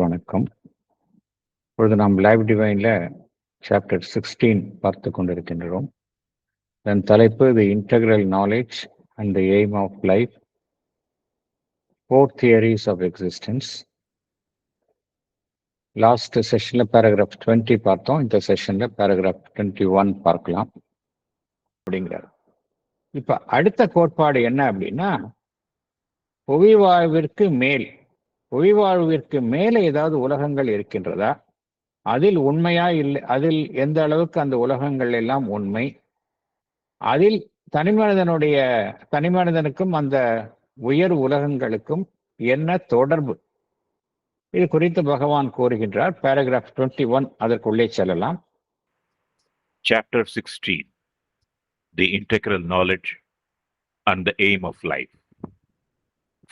வணக்கம். இப்பொழுது நாம் லைவ் டிவைன்ல சாப்டர் 16 பார்த்து கொண்டிருக்கின்றோம். இதன் தலைப்பு the integral knowledge and the aim of life, 4 theories of existence. Last செஷன்ல பேராகிராஃப் 20 பார்த்தோம். இந்த செஷன்ல பேராகிராஃப் 21 பார்க்கலாம் அப்படிங்கிறார். இப்ப அடுத்த கோட்பாடு என்ன அப்படின்னா, புவிவாழ்விற்கு மேலே ஏதாவது உலகங்கள் இருக்கின்றதா, அதில் உண்மையா இல்லை, அதில் எந்த அளவுக்கு அந்த உலகங்கள் எல்லாம் உண்மை, அதில் தனிமனிதனுக்கும் அந்த உயர் உலகங்களுக்கும் என்ன தொடர்பு, இது குறித்து பகவான் கூறுகின்றார். பேராகிராஃப் 21 அதற்குள்ளே செல்லலாம். Chapter 16, The Integral Knowledge and the Aim of Life,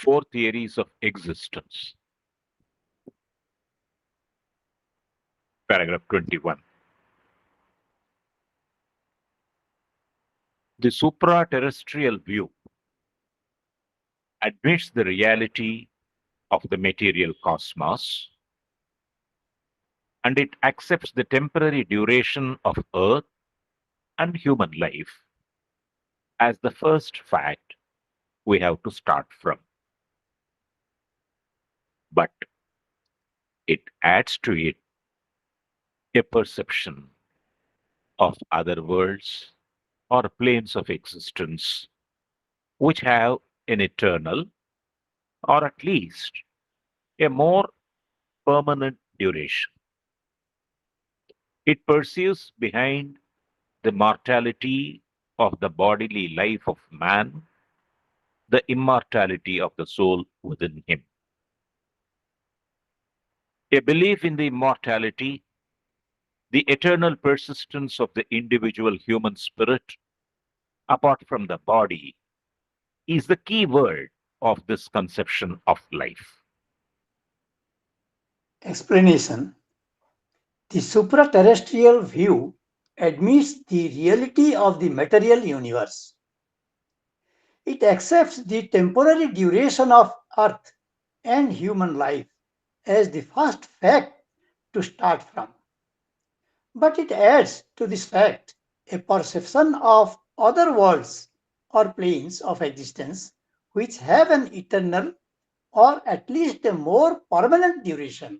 4 Theories of Existence. Paragraph 21. The supra-terrestrial view admits the reality of the material cosmos, and it accepts the temporary duration of Earth and human life as the first fact we have to start from. But it adds to it a perception of other worlds or planes of existence which have an eternal, or at least a more permanent duration. It perceives behind the mortality of the bodily life of man the immortality of the soul within him. A belief in the immortality, the eternal persistence of the individual human spirit apart from the body, is the key word of this conception of life. Explanation. The supra-terrestrial view admits the reality of the material universe. It accepts the temporary duration of Earth and human life as the first fact to start from. But it adds to this fact a perception of other worlds or planes of existence which have an eternal or at least a more permanent duration.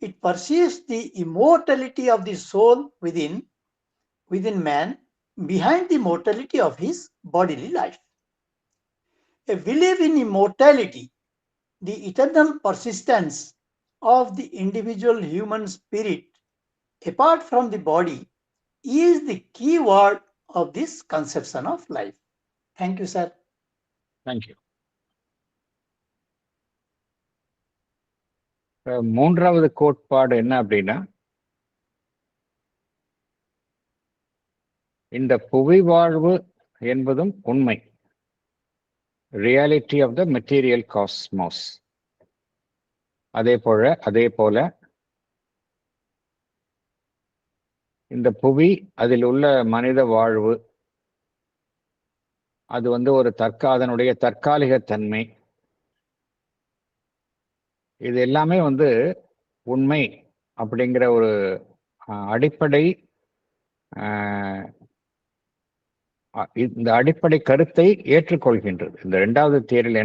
It perceives the immortality of the soul within man behind the mortality of his bodily life. A belief in immortality, the eternal persistence of the individual human spirit apart from the body, is the key word of this conception of life. Thank you, sir. Thank you. மூன்றாவது கோட்பாடு என்ன அப்படின்னா, இந்த புவி வாழ்வு என்பதும் உண்மை, reality of the material cosmos. அதே போல இந்த புவி, அதில் உள்ள மனித வாழ்வு, அது ஒரு அதனுடைய தற்காலிக தன்மை, இது எல்லாமே உண்மை அப்படிங்கிற ஒரு அடிப்படை, இந்த அடிப்படை கருத்தை ஏற்றுக்கொள்கின்றது. இந்த இரண்டாவது தியரியில்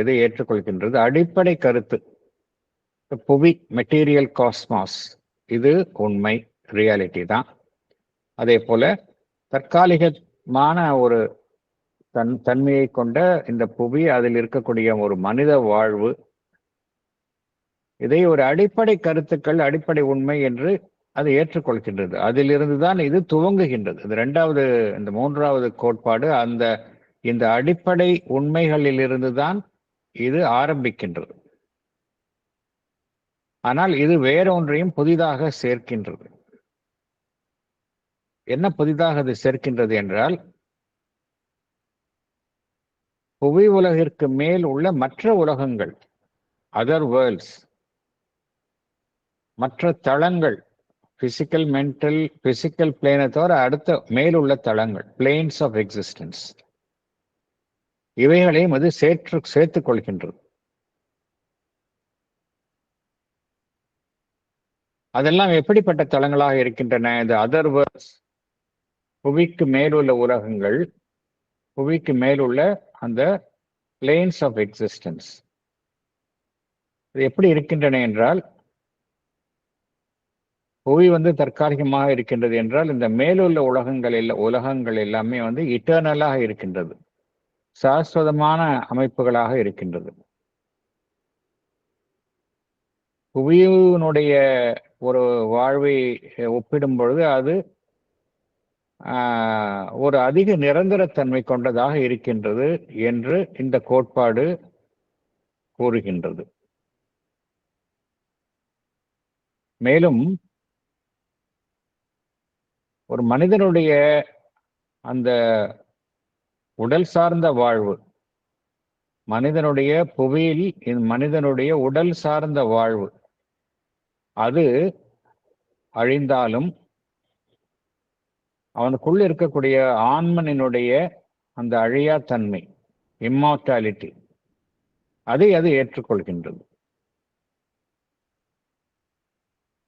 எதை ஏற்றுக்கொள்கின்றது? அடிப்படை கருத்து, புவி மெட்டீரியல் காஸ்மாஸ் இது உண்மை, ரியாலிட்டி தான். அதே போல தற்காலிகமான ஒரு தன்மையை கொண்ட இந்த புவி, அதில் இருக்கக்கூடிய ஒரு மனித வாழ்வு, இதை ஒரு அடிப்படை கருத்துக்கள், அடிப்படை உண்மை என்று அது ஏற்றுக்கொள்கின்றது. அதிலிருந்துதான் இது துவங்குகின்றது. இந்த மூன்றாவது கோட்பாடு இந்த அடிப்படை உண்மைகளிலிருந்துதான் இது ஆரம்பிக்கின்றது. ஆனால் இது வேறொன்றையும் புதிதாக சேர்க்கின்றது. என்ன புதிதாக அது சேர்க்கின்றது என்றால், புவி உலகிற்கு மேல் உள்ள மற்ற உலகங்கள், அதர் வேர்ல்ட்ஸ், மற்ற தளங்கள், பிசிக்கல், மென்டல், பிசிக்கல் பிளேனை தவிர அடுத்த மேலுள்ள தளங்கள், பிளேன்ஸ் ஆஃப் எக்ஸிஸ்டன்ஸ், இவைகளையும் அது சேர்த்துக் கொள்கின்றது. அதெல்லாம் எப்படிப்பட்ட தளங்களாக இருக்கின்றன? இந்த அதர் வேர்ல்ட்ஸ், புவிக்கு மேலுள்ள உலகங்கள், புவிக்கு மேலுள்ள அந்த பிளேன்ஸ் ஆஃப் எக்ஸிஸ்டன்ஸ் எப்படி இருக்கின்றன என்றால், புவி தற்காலிகமாக இருக்கின்றது என்றால், இந்த மேலுள்ள உலகங்கள் எல்லாமே இட்டர்னலாக இருக்கின்றது, சாஸ்வதமான அமைப்புகளாக இருக்கின்றது. புவியினுடைய ஒரு வாழ்வை ஒப்பிடும் பொழுது அது ஒரு அதிக நிரந்தரத்தன்மை கொண்டதாக இருக்கின்றது என்று இந்த கோட்பாடு கூறுகின்றது. மேலும் ஒரு மனிதனுடைய அந்த உடல் சார்ந்த வாழ்வு, மனிதனுடைய புவியில் மனிதனுடைய உடல் சார்ந்த வாழ்வு அது அழிந்தாலும் அவனுக்குள்ள இருக்கக்கூடிய ஆன்மனினுடைய அந்த அழியா தன்மை, இம்மார்டாலிட்டி, அதை அது ஏற்றுக்கொள்கின்றது.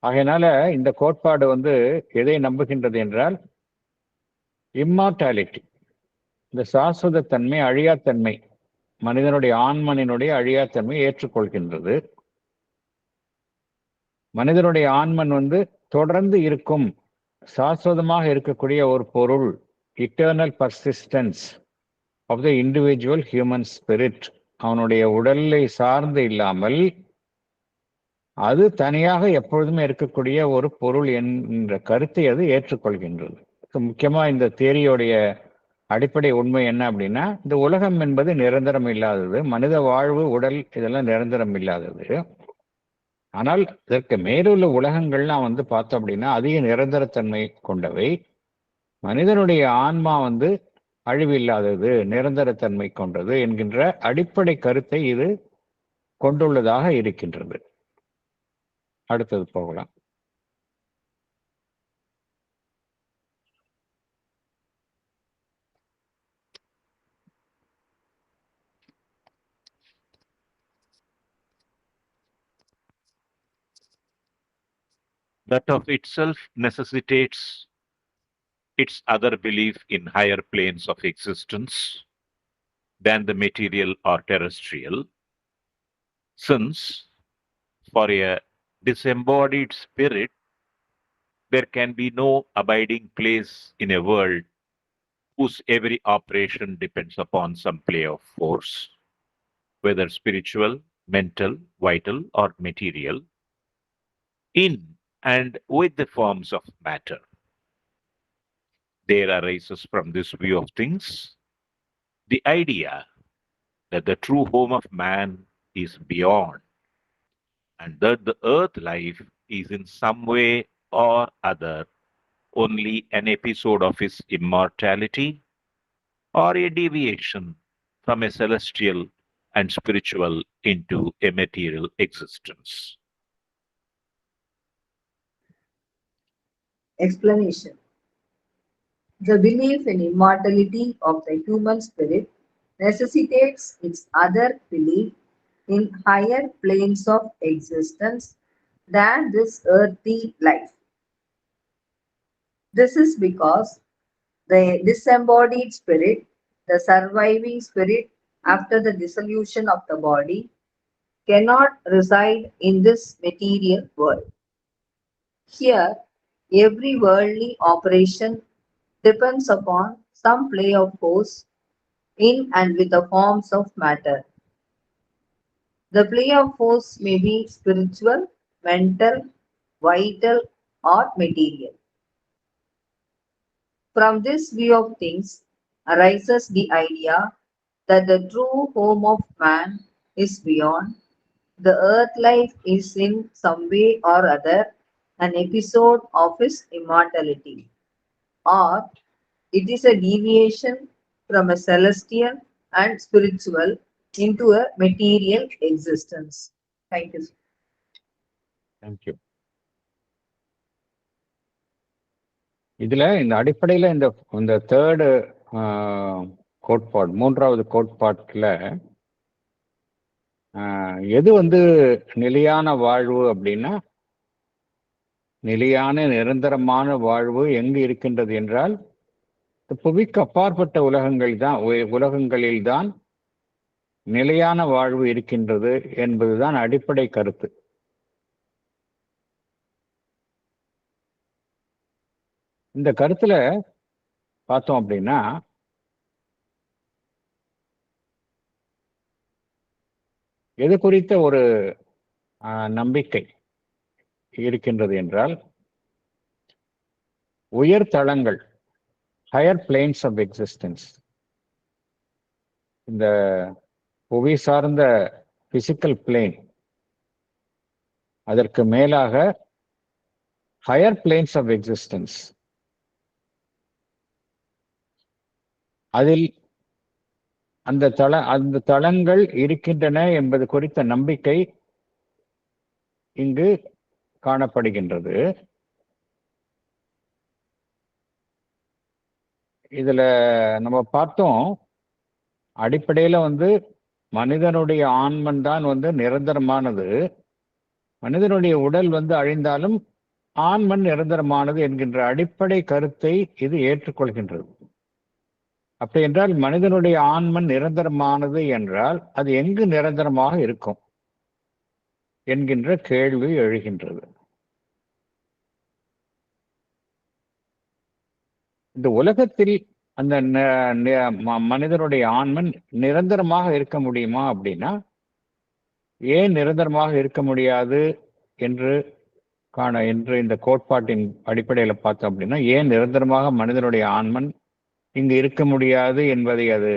ஆகையினால இந்த கோட்பாடு எதை நம்புகின்றது என்றால், இம்மார்டாலிட்டி, இந்த சாஸ்வதத்தன்மை, அழியாத்தன்மை, மனிதனுடைய ஆன்மனினுடைய அழியாத்தன்மை ஏற்றுக்கொள்கின்றது. மனிதனுடைய ஆன்மன் தொடர்ந்து இருக்கும், சாஸ்வதமாக இருக்கக்கூடிய ஒரு பொருள், eternal persistence of the individual human spirit, அவனுடைய உடலை சார்ந்து இல்லாமல் அது தனியாக எப்பொழுதுமே இருக்கக்கூடிய ஒரு பொருள் என்ற கருத்தை அது ஏற்றுக்கொள்கின்றது. முக்கியமா இந்த தியரியோடைய அடிப்படை உண்மை என்ன அப்படின்னா, இந்த உலகம் என்பது நிரந்தரம் இல்லாதது, மனித வாழ்வு, உடல் இதெல்லாம் நிரந்தரம் இல்லாதது. ஆனால் இதற்கு மேலுள்ள உலகங்கள்லாம் பார்த்தோம் அப்படின்னா அதிக நிரந்தரத்தன்மை கொண்டவை. மனிதனுடைய ஆன்மா அழிவில்லாதது, நிரந்தரத்தன்மை கொண்டது என்கின்ற அடிப்படை கருத்தை இது கொண்டுள்ளதாக இருக்கின்றது. அடுத்தது போகலாம். That of itself necessitates its other belief in higher planes of existence than the material or terrestrial, since for a disembodied spirit there can be no abiding place in a world whose every operation depends upon some play of force, whether spiritual, mental, vital, or material, in and with the forms of matter. There arises from this view of things the idea that the true home of man is beyond, and that the earth life is in some way or other only an episode of his immortality or a deviation from a celestial and spiritual into a material existence. Explanation. The belief in immortality of the human spirit necessitates its other belief in higher planes of existence than this earthly life. This is because the disembodied spirit, the surviving spirit after the dissolution of the body, cannot reside in this material world. Here, every worldly operation depends upon some play of force in and with the forms of matter. The play of force may be spiritual, mental, vital, or material. From this view of things arises the idea that the true home of man is beyond. The earth life is in some way or other an episode of his immortality, or it is a deviation from a celestial and spiritual into a material existence. Thank you. Thank you. இதுல இந்த அடிப்படையில இந்த third கோட்பாடு, மூன்றாவது கோட்பாட்டுல எது நிலையான வாழ்வு அப்படின்னா, நிலையான நிரந்தரமான வாழ்வு எங்கு இருக்கின்றது என்றால் புவிக்கு அப்பாற்பட்ட உலகங்களில்தான் நிலையான வாழ்வு இருக்கின்றது என்பதுதான் அடிப்படை கருத்து. இந்த கருத்துல பார்த்தோம் அப்படின்னா எது குறித்த ஒரு நம்பிக்கை இருக்கின்றது என்றால் உயர் தளங்கள், ஹையர் பிளேன்ஸ் ஆஃப் எக்ஸிஸ்டன்ஸ், இந்த புவி சார்ந்த பிசிக்கல் பிளேன், அதற்கு மேலாக ஹையர் பிளேன்ஸ் ஆஃப் எக்ஸிஸ்டன்ஸ், அதில் அந்த தளங்கள் இருக்கின்றன என்பது குறித்த நம்பிக்கை இங்கு காணப்படுகின்றது. இதுல நம்ம பார்த்தோம், அடிப்படையில மனிதனுடைய ஆன்மன் தான் நிரந்தரமானது. மனிதனுடைய உடல் அழிந்தாலும் ஆன்மன் நிரந்தரமானது என்கின்ற அடிப்படை கருத்தை இது ஏற்றுக்கொள்கின்றது. அப்படி என்றால் மனிதனுடைய ஆன்மன் நிரந்தரமானது என்றால் அது எங்கு நிரந்தரமாக இருக்கும் என்கின்ற கேள்வி எழுகின்றது. இந்த உலகத்தில் அந்த மனிதனுடைய ஆன்மன் நிரந்தரமாக இருக்க முடியுமா அப்படின்னா, ஏன் நிரந்தரமாக இருக்க முடியாது என்று இந்த கோட்பாட்டின் அடிப்படையில் பார்த்தோம் அப்படின்னா, ஏன் நிரந்தரமாக மனிதனுடைய ஆன்மன் இங்கு இருக்க முடியாது என்பதை அது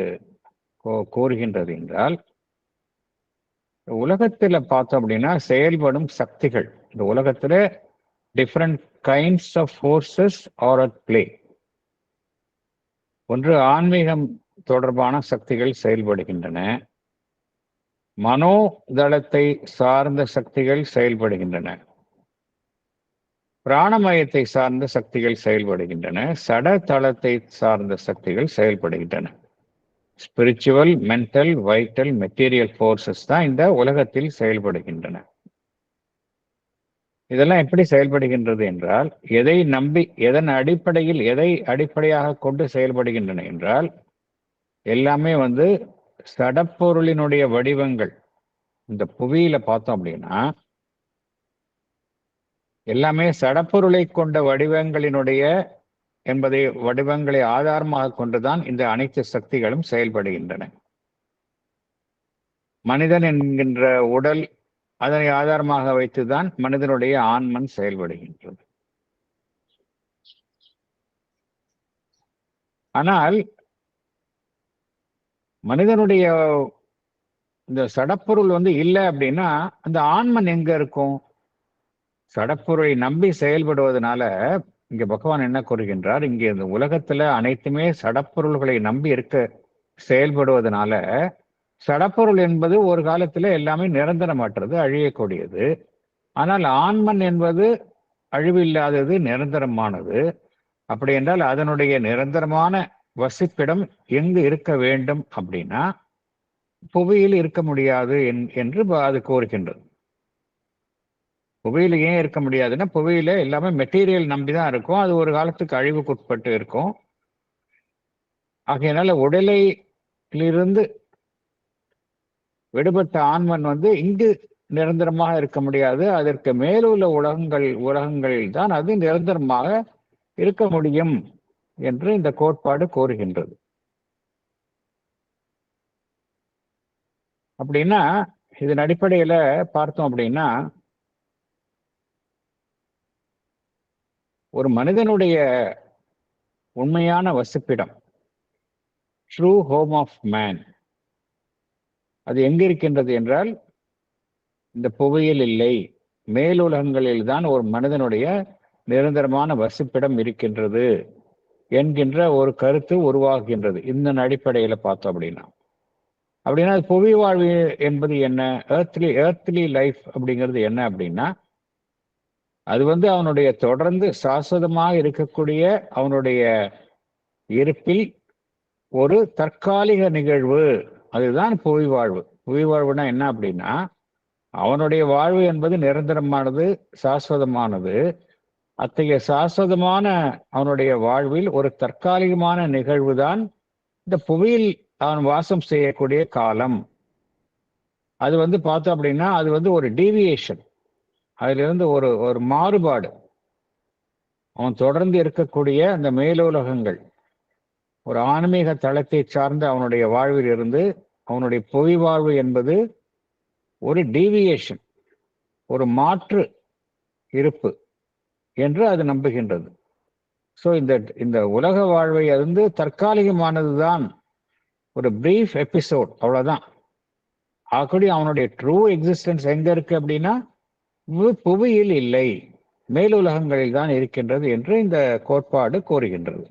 கோருகின்றது என்றால், உலகத்துல பார்த்தோம் அப்படின்னா செயல்படும் சக்திகள், இந்த உலகத்துல different kinds of forces are at play. ஒன்று ஆன்மீகம் தொடர்பான சக்திகள் செயல்படுகின்றன, மனோதளத்தை சார்ந்த சக்திகள் செயல்படுகின்றன, பிராணமயத்தை சார்ந்த சக்திகள் செயல்படுகின்றன, சடதளத்தை சார்ந்த சக்திகள் செயல்படுகின்றன. Spiritual, mental, vital, material forces தான் இந்த உலகத்தில் செயல்படுகின்றன. இதெல்லாம் எப்படி செயல்படுகின்றது என்றால், எதன் அடிப்படையில், எதை அடிப்படையாக கொண்டு செயல்படுகின்றன என்றால், எல்லாமே சடப்பொருளினுடைய வடிவங்கள். இந்த புவியில பார்த்தோம் அப்படின்னா எல்லாமே சடப்பொருளை கொண்ட வடிவங்களை ஆதாரமாக கொண்டுதான் இந்த அனைத்து சக்திகளும் செயல்படுகின்றன. மனிதன் என்கின்ற உடல், அதனை ஆதாரமாக வைத்துதான் மனிதனுடைய ஆன்மன் செயல்படுகின்றது. ஆனால் மனிதனுடைய இந்த சடப்பொருள் இல்லை அப்படின்னா அந்த ஆன்மன் எங்க இருக்கும்? சடப்பொருளை நம்பி செயல்படுவதனால இங்க பகவான் என்ன கூறுகின்றார், இங்கே இந்த உலகத்துல அனைத்துமே சடப்பொருள்களை நம்பி செயல்படுவதனால, சடப்பொருள் என்பது ஒரு காலத்துல எல்லாமே நிரந்தரமற்றது, அழியக்கூடியது. ஆனால் ஆன்மன் என்பது அழிவில்லாதது, நிரந்தரமானது. அப்படி என்றால் அதனுடைய நிரந்தரமான வசிப்பிடம் எங்கு இருக்க வேண்டும் அப்படின்னா புவியில் இருக்க முடியாது என்று அது கோருகின்றது. புவியில ஏன் இருக்க முடியாதுன்னா, புவியில எல்லாமே மெட்டீரியல் நம்பிதான் இருக்கும், அது ஒரு காலத்துக்கு அழிவுக்குட்பட்டு இருக்கும். ஆகையினால உடலிலிருந்து விடுபட்ட ஆன்மன் இங்கு நிரந்தரமாக இருக்க முடியாது, அதற்கு மேலுள்ள உலகங்களில் தான் அது நிரந்தரமாக இருக்க முடியும் என்று இந்த கோட்பாடு கோருகின்றது. அப்படின்னா இதன் அடிப்படையில பார்த்தோம் அப்படின்னா, ஒரு மனிதனுடைய உண்மையான வசிப்பிடம், ட்ரூ ஹோம் ஆஃப் மேன், அது எங்க இருக்கின்றது என்றால் இந்த புவியில் இல்லை, மேலுலகங்களில் தான் ஒரு மனிதனுடைய நிரந்தரமான வசிப்பிடம் இருக்கின்றது என்கின்ற ஒரு கருத்து உருவாகின்றது. இந்த அடிப்படையில பார்த்தோம் அப்படின்னா அது புவி வாழ்வு என்பது என்ன, ஏர்த்லி லைஃப் அப்படிங்கிறது என்ன அப்படின்னா, அது அவனுடைய தொடர்ந்து சாஸ்வதமாக இருக்கக்கூடிய அவனுடைய இருப்பில் ஒரு தற்காலிக நிகழ்வு, அதுதான் புவி வாழ்வு. புவி வாழ்வுனா என்ன அப்படின்னா, அவனுடைய வாழ்வு என்பது நிரந்தரமானது, சாஸ்வதமானது. அத்தகைய சாஸ்வதமான அவனுடைய வாழ்வில் ஒரு தற்காலிகமான நிகழ்வுதான் இந்த புவியில் அவன் வாசம் செய்யக்கூடிய காலம். அது பார்த்தோம் அப்படின்னா அது ஒரு டீவியேஷன், அதிலிருந்து ஒரு ஒரு மாறுபாடு. அவன் தொடர்ந்து இருக்கக்கூடிய அந்த மேலுலகங்கள் ஒரு ஆன்மீக தளத்தை சார்ந்த அவனுடைய வாழ்வில் இருந்து அவனுடைய புவி வாழ்வு என்பது ஒரு டீவியேஷன், ஒரு மாற்று இருப்பு என்று அது நம்புகின்றது. ஸோ இந்த உலக வாழ்வை தற்காலிகமானதுதான், ஒரு பிரீஃப் எபிசோட், அவ்வளவுதான். ஆகவே அவனுடைய ட்ரூ எக்ஸிஸ்டன்ஸ் எங்க இருக்கு அப்படின்னா புவியில் இல்லை, மேலுலகங்களில் தான் இருக்கின்றது என்று இந்த கோட்பாடு கூறுகின்றது.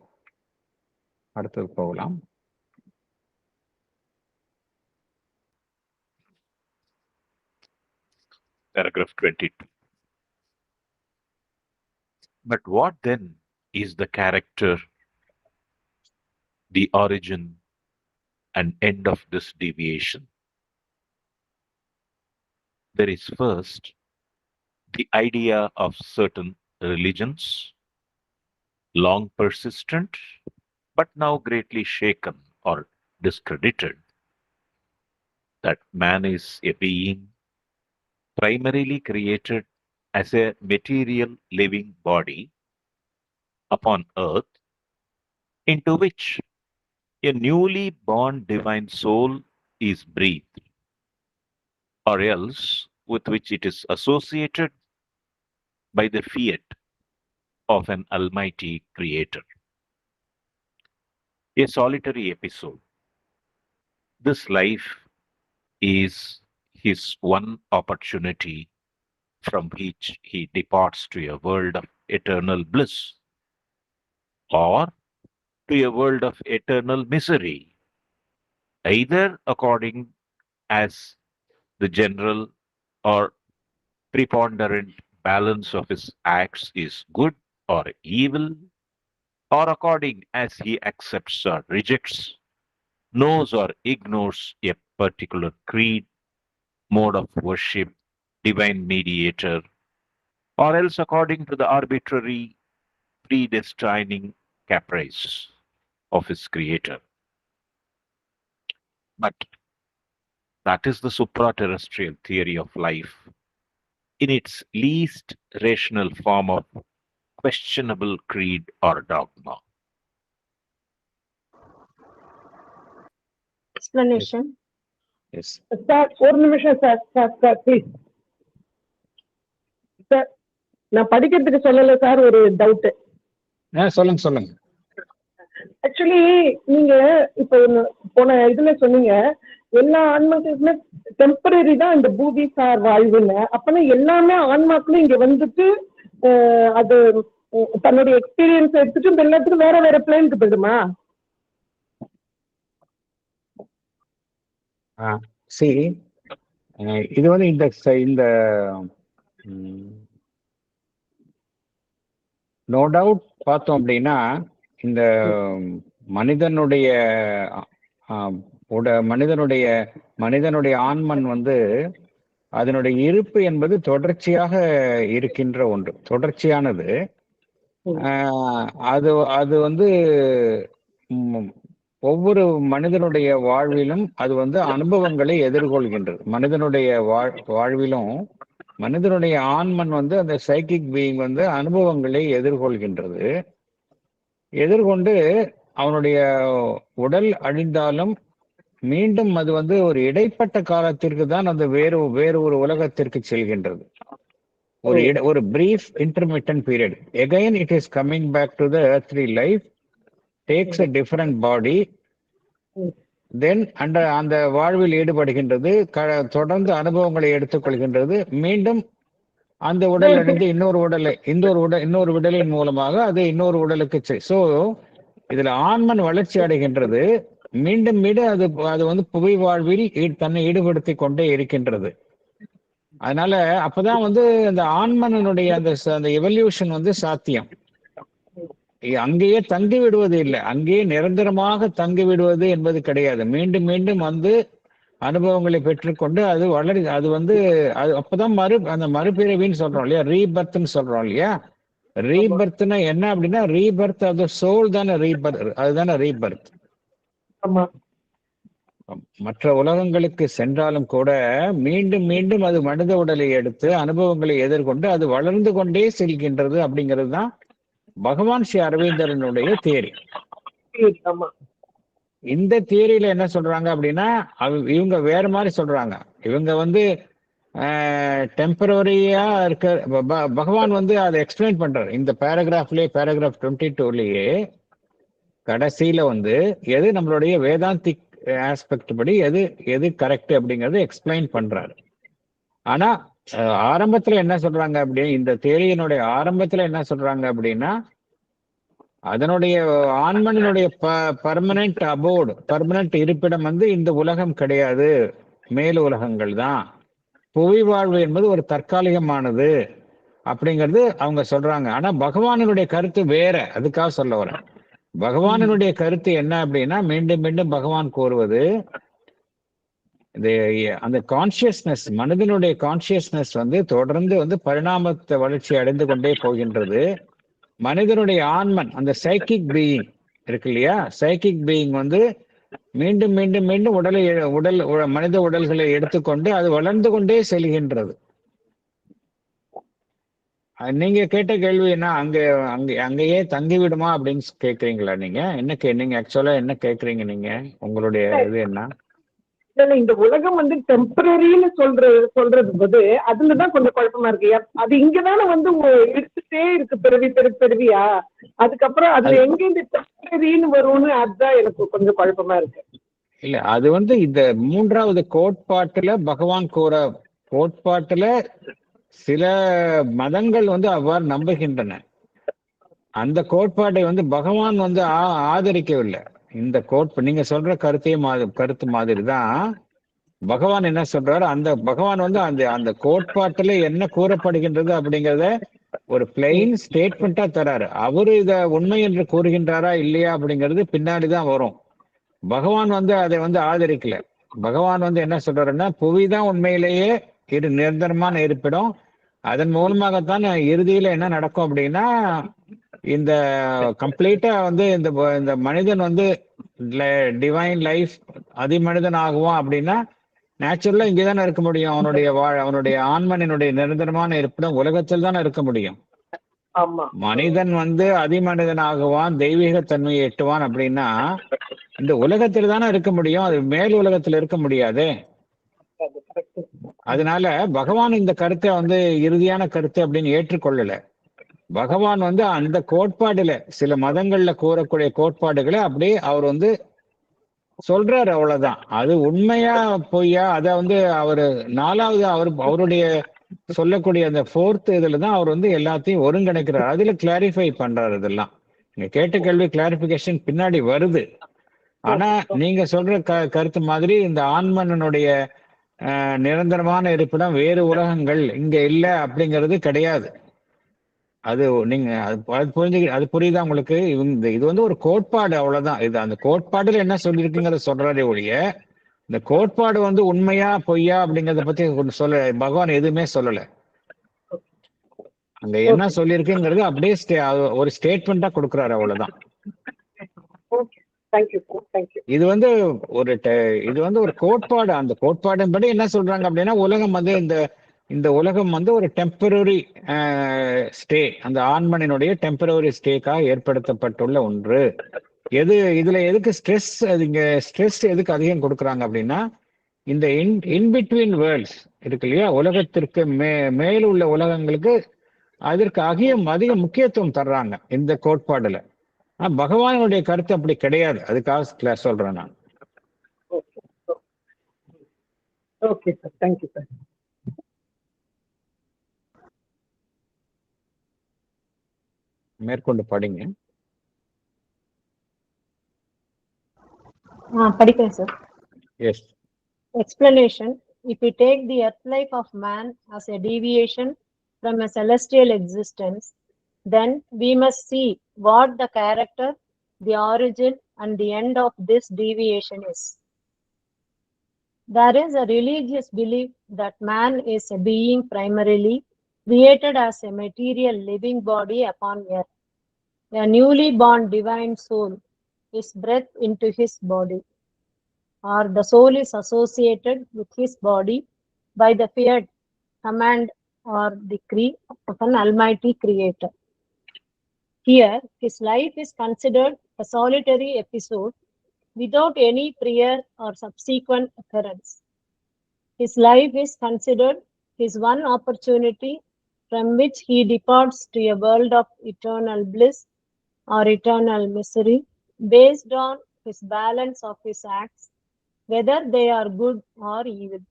அடுத்தது போகலாம். Paragraph 22. But what then is the character, the origin and end of this deviation? There is first the idea of certain religions, long persistent, but now greatly shaken or discredited, that man is a being primarily created as a material living body upon earth, into which a newly born divine soul is breathed, or else with which it is associated by the fiat of an almighty creator. A solitary episode. This life is his one opportunity from which he departs to a world of eternal bliss, or to a world of eternal misery, either according as the general or preponderant balance of his acts is good or evil, or according as he accepts or rejects, knows or ignores a particular creed, mode of worship, divine mediator, or else according to the arbitrary predestining caprice of his creator. But that is the supra-terrestrial theory of life in its least rational form of questionable creed or dogma. Explanation. Yes. Sir ஒரு நிமிஷம் sir sir please sir. நான் படிக்கிறதுக்கு சொல்லல sir, ஒரு doubt. சொல்லுங்க. Actually நீங்க இப்போ போன இதுல சொன்னீங்க எல்லா ஆன்மாக்களுக்குமே டெம்பரரி தான் இந்த பூமி சார் வாழ்வுன்னு. அப்பனா எல்லாமே ஆன்மாக்களும் இங்க வந்துட்டு அது தன்னுடைய எக்ஸ்பீரியன்ஸ் எடுத்துட்டு இந்த எல்லாத்துக்கும் வேற வேற பிளேனுக்கு போயிடுமா? இது இந்த நோ டவுட் பார்த்தோம் அப்படின்னா இந்த மனிதனுடைய ஆன்மன் அதனுடைய இருப்பு என்பது தொடர்ச்சியாக இருக்கின்ற ஒன்று, தொடர்ச்சியானது. அது ஒவ்வொரு மனிதனுடைய வாழ்விலும் அது அனுபவங்களை எதிர்கொள்கின்றது. மனிதனுடைய வாழ்விலும் மனிதனுடைய ஆன்மன் அந்த சைக்கிக் பீயிங் அனுபவங்களை எதிர்கொள்கின்றது. எதிர்கொண்டு அவனுடைய உடல் அழிந்தாலும் மீண்டும் அது ஒரு இடைப்பட்ட காலத்திற்கு தான் வேறு ஒரு உலகத்திற்கு செல்கின்றது. ஒரு brief intermittent period. Again it is coming back to the earthly life, takes a different body, then அந்த வாழ்வில் ஈடுபடுகின்றது, தொடர்ந்து அனுபவங்களை எடுத்துக்கொள்கின்றது. மீண்டும் அந்த உடல் அடைந்து இன்னொரு உடலின் மூலமாக அது இன்னொரு உடலுக்கு. சோ இதுல ஆன்மன் வளர்ச்சி அடைகின்றது. மீண்டும் அது புவி வாழ்வில் தன்னை ஈடுபடுத்தி கொண்டே இருக்கின்றது. அதனால அப்பதான் அந்த ஆன்மனுடைய அந்த எவல்யூஷன் சாத்தியம். அங்கேயே தங்கி விடுவது இல்லை, அங்கேயே நிரந்தரமாக தங்கி விடுவது என்பது கிடையாது. மீண்டும் மீண்டும் அனுபவங்களை பெற்றுக்கொண்டு அது அது அப்பதான் அந்த மறுபிறவின்னு சொல்றோம் இல்லையா, ரீபர்த்ன்னு சொல்றோம் இல்லையா. ரீபர்த்னா என்ன அப்படின்னா, ரீபர்த் அது சோல் தானே, ரீபர்த் அதுதானே ரீபர்த். ஆமா மற்ற உலகங்களுக்கு சென்றாலும் கூட மீண்டும் மீண்டும் அது மனித உடலை எடுத்து அனுபவங்களை எதிர்கொண்டு அது வளர்ந்து கொண்டே செல்கின்றது அப்படிங்கிறது தான் பகவான் ஸ்ரீ அரவிந்தரனுடைய தியரி. ஆமா இந்த தியரியில என்ன சொல்றாங்க அப்படின்னா, இவங்க வேற மாதிரி சொல்றாங்க. இவங்க வந்து டெம்பரரியா இருக்க பகவான் வந்து அதை எக்ஸ்பிளைன் பண்றாரு இந்த பேராகிராஃப்லயே, பேராகிராஃப் 22லயே கடைசியில வந்து எது நம்மளுடைய வேதாந்திக் ஆஸ்பெக்ட் படி எது எது கரெக்ட் அப்படிங்கறது எக்ஸ்பிளைன் பண்றாரு. ஆனா ஆரம்பத்துல என்ன சொல்றாங்க அப்படி, இந்த தேரியினுடைய ஆரம்பத்துல என்ன சொல்றாங்க அப்படின்னா, அதனுடைய ஆன்மனினுடைய பர்மனன்ட் அபோர்டு, பர்மனன்ட் இருப்பிடம் வந்து இந்த உலகம் கிடையாது, மேல் உலகங்கள் தான். புவி வாழ்வு என்பது ஒரு தற்காலிகமானது அப்படிங்கிறது அவங்க சொல்றாங்க. ஆனா பகவானுடைய கருத்து வேற. அதுக்காக சொல்ல வரேன், பகவானுடைய கருத்து என்ன அப்படின்னா, மீண்டும் மீண்டும் பகவான் கூறுவது, அந்த கான்சியஸ்னஸ், மனிதனுடைய கான்சியஸ்னஸ் வந்து தொடர்ந்து வந்து பரிணாமத்தை வளர்ச்சி அடைந்து கொண்டே போகின்றது. மனிதனுடைய ஆன்மன், அந்த சைக்கிக் பீயிங் இருக்கு இல்லையா, சைக்கிக் பீயிங் வந்து மீண்டும் மீண்டும் மீண்டும் மனித உடல்களை எடுத்துக்கொண்டு அது வளர்ந்து கொண்டே செல்கின்றது. நீங்க கேட்ட கேள்வி என்ன, அங்கேயே தங்கி விடுமா அப்படின்னு கேக்குறீங்களா? நீங்க நீங்க ஆக்சுவலா என்ன கேக்குறீங்க? நீங்க உங்களுடைய இது என்ன? இந்த உலகம் வந்து டெம்பரரின்னு சொல்றது போது அதுலதான் கொஞ்சம் குழப்பமா இருக்கு. அது இங்கதானே வந்து எடுத்துட்டே இருக்கு பிறவியா, அதுக்கப்புறம் அது எங்க இந்த டெம்பரரின்னு வரும்னு அதுதான் எனக்கு கொஞ்சம் குழப்பமா இருக்கு. இல்ல, அது வந்து இந்த மூன்றாவது கோட்பாட்டுல பகவான் கோட்பாட்டுல சில மதங்கள் வந்து அவ்வாறு நம்புகின்றன. அந்த கோட்பாட்டை வந்து பகவான் வந்து ஆதரிக்கவில்லை. இந்த நீங்க சொல்ற கருத்து மாதிரி தான் பகவான் என்ன சொல்றாரு, அந்த பகவான் வந்து அந்த கோட்பாட்டுல என்ன கூறப்படுகின்றது அப்படிங்கறத ஒரு பிளெயின் ஸ்டேட்மெண்டா தராரு. அவரு இத உண்மை என்று கூறுகின்றாரா இல்லையா அப்படிங்கிறது பின்னாடிதான் வரும். பகவான் வந்து அதை வந்து ஆதரிக்கல. பகவான் வந்து என்ன சொல்றாருன்னா, புவிதான் உண்மையிலேயே நிரந்தரமான இருப்பிடம். அதன் மூலமாகத்தான் இறுதியில என்ன நடக்கும் அப்படின்னா, இந்த கம்ப்ளீட்டா வந்து இந்த மனிதன் வந்து டிவைன் லைஃப் அதிமனிதன் ஆகுவான் அப்படின்னா நேச்சுரலா இங்கதானே இருக்க முடியும். அவனுடைய ஆன்மனினுடைய நிரந்தரமான இருப்பிடம் உலகத்தில் தானே இருக்க முடியும். மனிதன் வந்து அதிமனிதன் ஆகுவான், தெய்வீக தன்மையை எட்டுவான் அப்படின்னா இந்த உலகத்தில் தானே இருக்க முடியும், அது மேல் உலகத்தில் இருக்க முடியாது. அதனால பகவான் இந்த கருத்தை வந்து இறுதியான கருத்து அப்படின்னு ஏற்றுக்கொள்ளல. பகவான் வந்து அந்த கோட்பாடுல சில மதங்கள்ல கூறக்கூடிய கோட்பாடுகளை அப்படியே அவர் வந்து சொல்றாரு, அவ்வளவுதான். அது உண்மையா பொய்யா அதை வந்து அவரு நாலாவது அவருடைய சொல்லக்கூடிய அந்த 4th இதுலதான் அவர் வந்து எல்லாத்தையும் ஒருங்கிணைக்கிறார். அதுல கிளாரிஃபை பண்றாரு. இதெல்லாம் நீங்க கேட்ட கேள்வி கிளாரிபிகேஷன் பின்னாடி வருது. ஆனா நீங்க சொல்ற கருத்து மாதிரி இந்த ஆன்மனுடைய நிரந்தரமான இருப்பிடம் வேறு உலகங்கள் இங்க இல்ல அப்படிங்கிறது கிடையாது. அது நீங்க அது புரியுதா உங்களுக்கு? இது வந்து ஒரு கோட்பாடு, அவ்வளவுதான். இது அந்த கோட்பாடுல என்ன சொல்லியிருக்குங்கிறத சொல்றாரே ஒழிய இந்த கோட்பாடு வந்து உண்மையா பொய்யா அப்படிங்கறத பத்தி பகவான் எதுவுமே சொல்லல. அங்க என்ன சொல்லியிருக்குங்கிறது அப்படியே ஒரு ஸ்டேட்மெண்டா கொடுக்குறாரு, அவ்வளவுதான். இது வந்து ஒரு கோட்பாடு. அந்த கோட்பாடுபடி என்ன சொல்றாங்க அப்படின்னா, உலகம் வந்து இந்த உலகம் வந்து ஒரு டெம்பரரி ஸ்டே, அந்த ஆன்மனினுடைய டெம்பரரி ஸ்டேக்காக ஏற்படுத்தப்பட்டுள்ள ஒன்று. இதுல எதுக்கு ஸ்ட்ரெஸ், இங்க ஸ்ட்ரெஸ் எதுக்கு அதிகம் கொடுக்குறாங்க அப்படின்னா, இந்த இன்பிட்வீன் வேர்ல்ட்ஸ் இருக்கு இல்லையா, உலகத்திற்கு மேல் உள்ள உலகங்களுக்கு அதற்கு அதிக முக்கியத்துவம் தர்றாங்க இந்த கோட்பாடுல. பகவானுடைய கருத்து அப்படி கிடையாது. அதுக்காக சொல்றேன் நான். Okay sir, thank you sir. மேற்கொண்டு படிங்க. படிக்கிறேன் sir. Yes. Explanation. If we take the earth life of man as a deviation from a celestial existence, then we must see what the character, the origin, and the end of this deviation is. There is a religious belief that man is a being primarily created as a material living body upon earth. A newly born divine soul is breathed into his body, or the soul is associated with his body by the fiat, command, or decree of an almighty creator. Here, his life is considered a solitary episode without any prior or subsequent occurrence. His life is considered his one opportunity from which he departs to a world of eternal bliss or eternal misery, based on his balance of his acts, whether they are good or evil,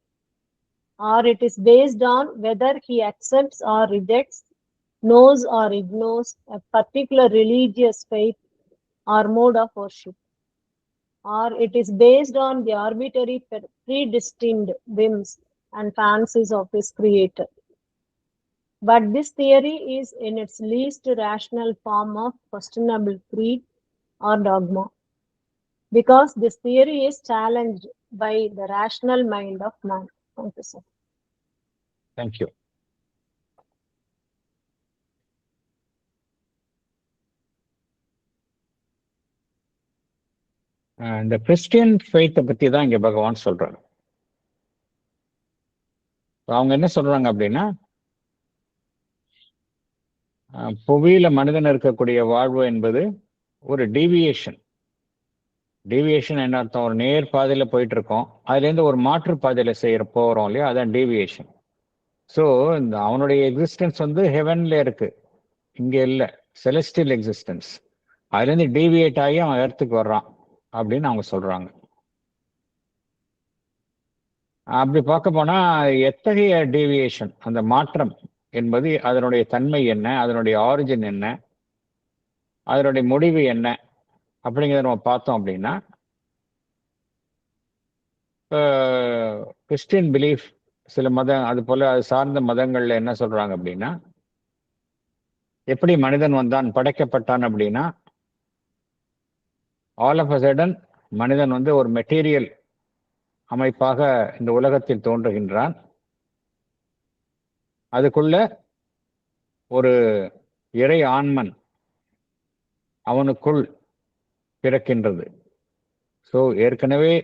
or it is based on whether he accepts or rejects, knows or ignores a particular religious faith or mode of worship, or it is based on the arbitrary predestined whims and fancies of his creator. But this theory is in its least rational form of questionable creed or dogma, because this theory is challenged by the rational mind of man. Thank you, sir. Thank you. இந்த Christian ஃபெய்த்தை பத்தி தான் இங்க பகவான் சொல்றாங்க. அவங்க என்ன சொல்றாங்க அப்படின்னா, புவியில மனிதன் இருக்கக்கூடிய வாழ்வு என்பது ஒரு டீவியேஷன். டீவியேஷன் என்ன அர்த்தம்? ஒரு நேர் பாதையில போயிட்டு இருக்கோம், அதுல இருந்து ஒரு மாற்று பாதையில போறோம் இல்லையா, அதான் டீவியேஷன். ஸோ இந்த அவனுடைய எக்ஸிஸ்டன்ஸ் வந்து ஹெவன்ல இருக்கு, இங்க இல்லை, செலஸ்டியல் எக்ஸிஸ்டன்ஸ். அதுல இருந்து டீவியேட் ஆகி அவன் எர்த்துக்கு வர்றான் அப்படின்னு அவங்க சொல்றாங்க. அப்படி பார்க்க போனா எத்தகைய டீவியேஷன், அந்த மாற்றம் என்பது அதனுடைய தன்மை என்ன, அதனுடைய ஆரிஜின் என்ன, அதனுடைய முடிவு என்ன அப்படிங்கிறத நம்ம பார்த்தோம் அப்படின்னா, கிறிஸ்டியன் பிலீஃப் சில மதம் அது போல அது சார்ந்த மதங்கள்ல என்ன சொல்றாங்க அப்படின்னா, எப்படி மனிதன் வந்தான், படைக்கப்பட்டான் அப்படின்னா, ஆல் ஆஃப் அ சடன் மனிதன் வந்து ஒரு மெட்டீரியல் அமைப்பாக இந்த உலகத்தில் தோன்றுகின்றான். அதுக்குள்ள ஒரு இறை ஆன்மன் அவனுக்குள் பிறக்கின்றது. ஸோ ஏற்கனவே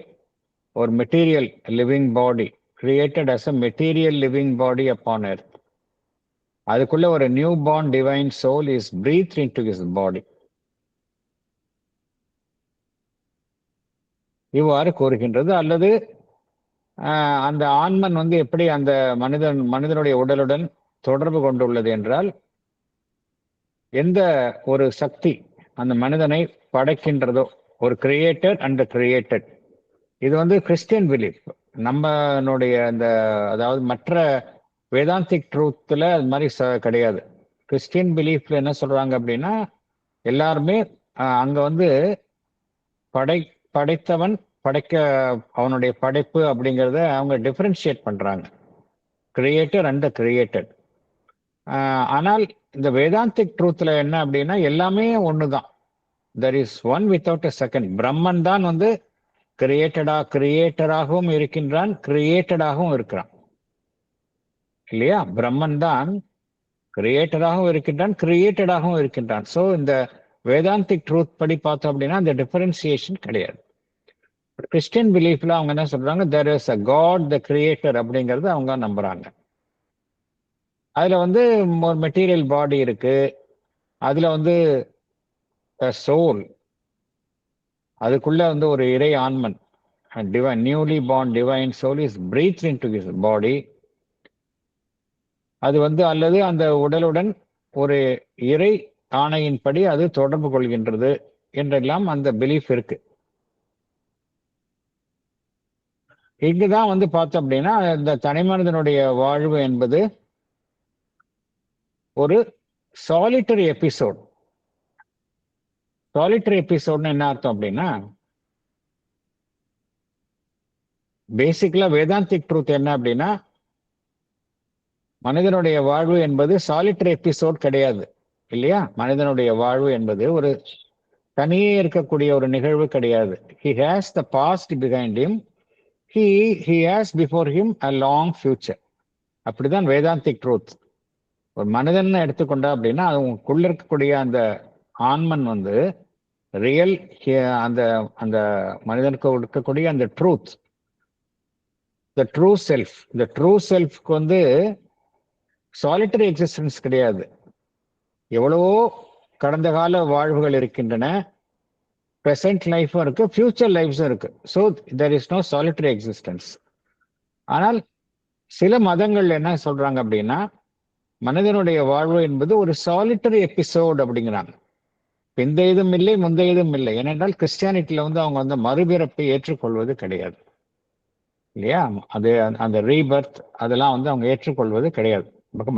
ஒரு material living body created as a material living body upon earth. அதுக்குள்ள ஒரு new born divine soul is breathe into his body. இவ்வாறு கூறுகின்றது. அல்லது அந்த ஆன்மன் வந்து எப்படி அந்த மனிதனுடைய உடலுடன் தொடர்பு கொண்டுள்ளது என்றால், எந்த ஒரு சக்தி அந்த மனிதனை படைக்கின்றதோ, ஒரு கிரியேட்டர் அண்ட் கிரியேட்டட். இது வந்து கிறிஸ்டியன் பிலீஃப். நம்மளுடைய அந்த அதாவது மற்ற வேதாந்திக் ட்ரூத்தில் அது மாதிரி கிடையாது. கிறிஸ்டியன் பிலீஃப்ல என்ன சொல்றாங்க அப்படின்னா, எல்லாருமே அங்க வந்து படைத்தவன் அவனுடைய படைப்பு அப்படிங்கிறத அவங்க டிஃபரன்ஷியேட் பண்றாங்க, கிரியேட்டர் அண்ட் கிரியேட்டட். ஆனால் இந்த வேதாந்திக் ட்ரூத்ல என்ன அப்படின்னா, எல்லாமே ஒண்ணுதான். There is one without a second. Brahman தான் வந்து கிரியேட்டராகவும் இருக்கின்றான், கிரியேட்டடாகவும் இருக்கிறான் இல்லையா? பிரம்மன் தான் கிரியேட்டராகவும் இருக்கின்றான், கிரியேட்டடாகவும் இருக்கின்றான். ஸோ இந்த வேதாந்திக் ட்ரூத் படி பார்த்தோம் அப்படின்னா அந்த டிஃபரன்சியேஷன் கிடையாது. கிறிஸ்டியன் பிலீஃப்ல அவங்க என்ன சொல்றாங்க, there is a god the creator அப்படிங்கறது அவங்க நம்புறாங்க. அதுல வந்து ஒரு மெட்டீரியல் பாடி இருக்கு, அதுல வந்து சோல், அதுக்குள்ள வந்து ஒரு இறை ஆன்மன், divine newly born divine soul is breathe into his body. அது வந்து அல்லது அந்த உடலுடன் ஒரு இறை ஆணையின்படி அது தொடர்பு கொள்கின்றது என்றெல்லாம் அந்த பிலீஃப் இருக்கு. இங்குதான் வந்து பார்த்தோம் அப்படின்னா, இந்த தனிமனிதனுடைய வாழ்வு என்பது ஒரு சாலிட்டரி எபிசோட். சாலிட்டரி எபிசோட்னு என்ன அர்த்தம் அப்படின்னா, பேசிக்கலா வேதாந்திக் ட்ரூத் என்ன அப்படின்னா, மனிதனுடைய வாழ்வு என்பது சாலிட்டரி எபிசோட் கிடையாது இல்லையா? மனிதனுடைய வாழ்வு என்பது ஒரு தனியே இருக்கக்கூடிய ஒரு நிகழ்வு கிடையாது. He has the past behind him. He has before him a long future. அப்படிதான் வேதாந்திக் ட்ரூத். ஒரு மனிதன் எடுத்துக்கொண்டா அப்படின்னா அதுக்குள்ள இருக்கக்கூடிய அந்த ஆன்மன் வந்து ரியல், அந்த அந்த மனிதனுக்கு இருக்கக்கூடிய அந்த ட்ரூத், த ட்ரூ செல்ஃப். இந்த ட்ரூ செல்ஃப்க்கு வந்து சாலிட்டரி எக்ஸிஸ்டன்ஸ் கிடையாது. எவ்வளவோ கடந்த கால வாழ்வுகள் இருக்கின்றன, ப்ரெசன்ட் லைஃபும் இருக்கு, ஃபியூச்சர் லைஃப்ஸும் இருக்கு. So there is no solitary existence. ஆனால் சில மதங்கள் என்ன சொல்றாங்க அப்படின்னா, மனிதனுடைய வாழ்வு என்பது ஒரு சாலிட்டரி எபிசோட் அப்படிங்கிறாங்க. பிந்தையதும் இல்லை, முந்தையதும் இல்லை. ஏனென்றால் கிறிஸ்டியானிட்டியில வந்து அவங்க வந்து மறுபிறப்பை ஏற்றுக்கொள்வது கிடையாது இல்லையா? அது அந்த ரீபர்த் அதெல்லாம் வந்து அவங்க ஏற்றுக்கொள்வது கிடையாது.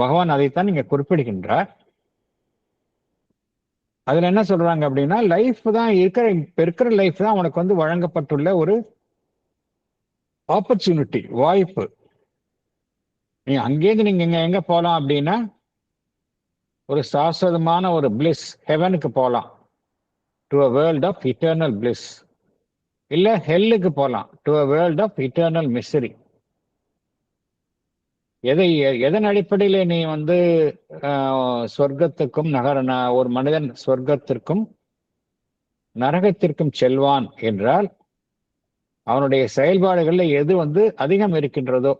பகவான் அதைத்தான் இங்க குறிப்பிடுகின்றார். அதுல என்ன சொல்றாங்க அப்படின்னா, லைஃப் தான் இருக்கிற லைஃப் தான் உனக்கு வந்து வழங்கப்பட்டுள்ள ஒரு ஆப்பர்ச்சுனிட்டி, வாய்ப்பு. நீ அங்கேருந்து நீங்க எங்க போலாம் அப்படின்னா, ஒரு சாஸ்வதமான ஒரு பிளிஸ், ஹெவனுக்கு போலாம், to a world of eternal bliss. இல்ல ஹெல்லுக்கு போலாம், to a world of eternal misery. எதன் அடிப்படையில நீ வந்து சொர்க்கத்துக்கும் ஒரு மனிதன் சொர்க்கத்திற்கும் நரகத்திற்கும் செல்வான் என்றால், அவனுடைய செயல்பாடுகள்ல எது வந்து அதிகம் இருக்கின்றதோ,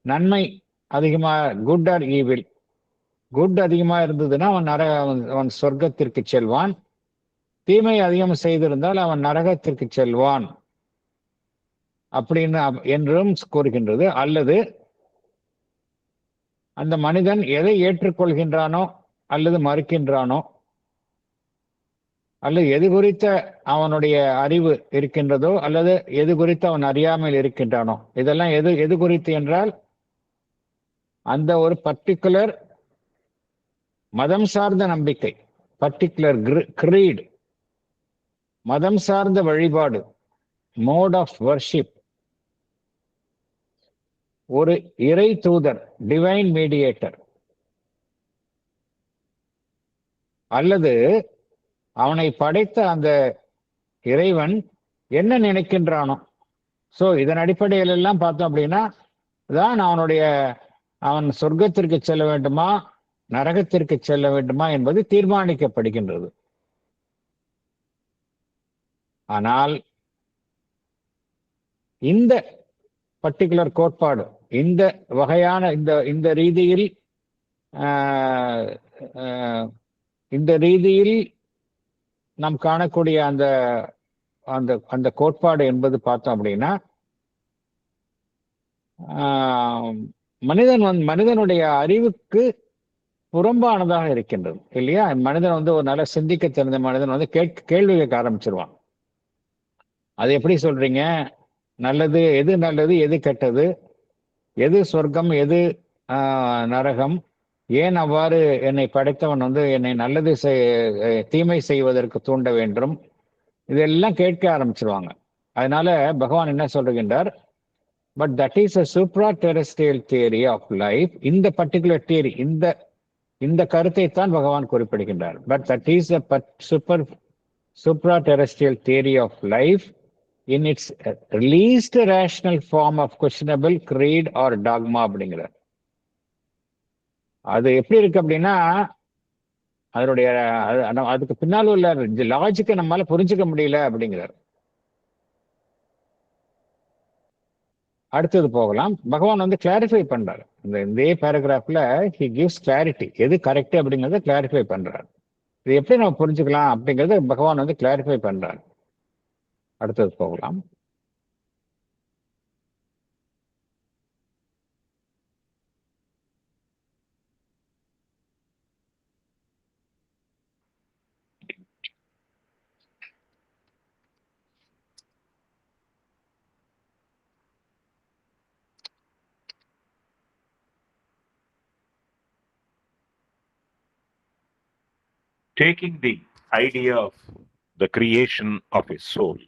நன்மை அதிகமா, குட் ஆர் ஈவில், குட் அதிகமா இருந்ததுன்னா அவன் சொர்க்கத்திற்கு செல்வான், தீமை அதிகம் செய்திருந்தால் அவன் நரகத்திற்கு செல்வான் அப்படின்னு என்றும் கூறுகின்றது. அல்லது அந்த மனிதன் எதை ஏற்றுக்கொள்கின்றானோ அல்லது மறுக்கின்றானோ, அல்லது எது குறித்த அவனுடைய அறிவு இருக்கின்றதோ அல்லது எது குறித்து அவன் அறியாமல் இருக்கின்றானோ, இதெல்லாம் எது குறித்து என்றால் அந்த ஒரு பர்டிகுலர் மதம் சார்ந்த நம்பிக்கை, பர்டிகுலர் கிரீட், மதம் சார்ந்த வழிபாடு, மோட் ஆஃப் வர்ஷிப், ஒரு இறை தூதர், டிவைன் மீடியேட்டர், அல்லது அவனை படைத்த அந்த இறைவன் என்ன நினைக்கின்றானோ. ஸோ இதன் அடிப்படையில் எல்லாம் பார்த்தோம் அப்படின்னா தான் அவன் சொர்க்கத்திற்கு செல்ல வேண்டுமா நரகத்திற்கு செல்ல வேண்டுமா என்பது தீர்மானிக்கப்படுகின்றது. ஆனால் இந்த பர்டிகுலர் கோட்பாடு, இந்த வகையான இந்த ரீதியில் நாம் காணக்கூடிய அந்த அந்த அந்த கோட்பாடு என்பது பார்த்தோம் அப்படின்னா, மனிதனுடைய அறிவுக்கு புறம்பானதாக இருக்கின்றது இல்லையா? மனிதன் வந்து ஒரு நல்ல சிந்திக்க தெரிந்த மனிதன் வந்து கேள்வி கேட்க ஆரம்பிச்சிருவான். அது எப்படி சொல்றீங்க? எது நல்லது, எது கெட்டது, எது சொர்க்கம், எது நரகம், ஏன் அவ்வாறு என்னை படைத்தவன் வந்து என்னை நல்லது தீமை செய்வதற்கு தூண்ட வேண்டும், இதெல்லாம் கேட்க ஆரம்பிச்சிருவாங்க. அதனால பகவான் என்ன சொல்லுகின்றார்? But that is a supra terrestrial theory of life. இந்த பர்டிகுலர் தியரி, இந்த கருத்தை தான் பகவான் குறிப்பிடுகின்றார். But that is a supra terrestrial theory of life in its least rational form of questionable creed or dogma அப்படிங்கிறார். அது எப்படி இருக்கு அப்படின்னா, அதுக்கு பின்னால் உள்ள லாஜிக்கை நம்மளால புரிஞ்சுக்க முடியல அப்படிங்கிறார். அடுத்தது போகலாம். பகவான் வந்து கிளாரிஃபை பண்றாரு. இந்த பேராகிராஃப்ல he gives clarity, எது கரெக்ட் அப்படிங்கறத கிளாரிஃபை பண்றாரு. இது எப்படி நம்ம புரிஞ்சுக்கலாம் அப்படிங்கறத பகவான் வந்து கிளாரிஃபை பண்றாரு. அடுத்தது போகலாம். Taking the idea of the creation of a soul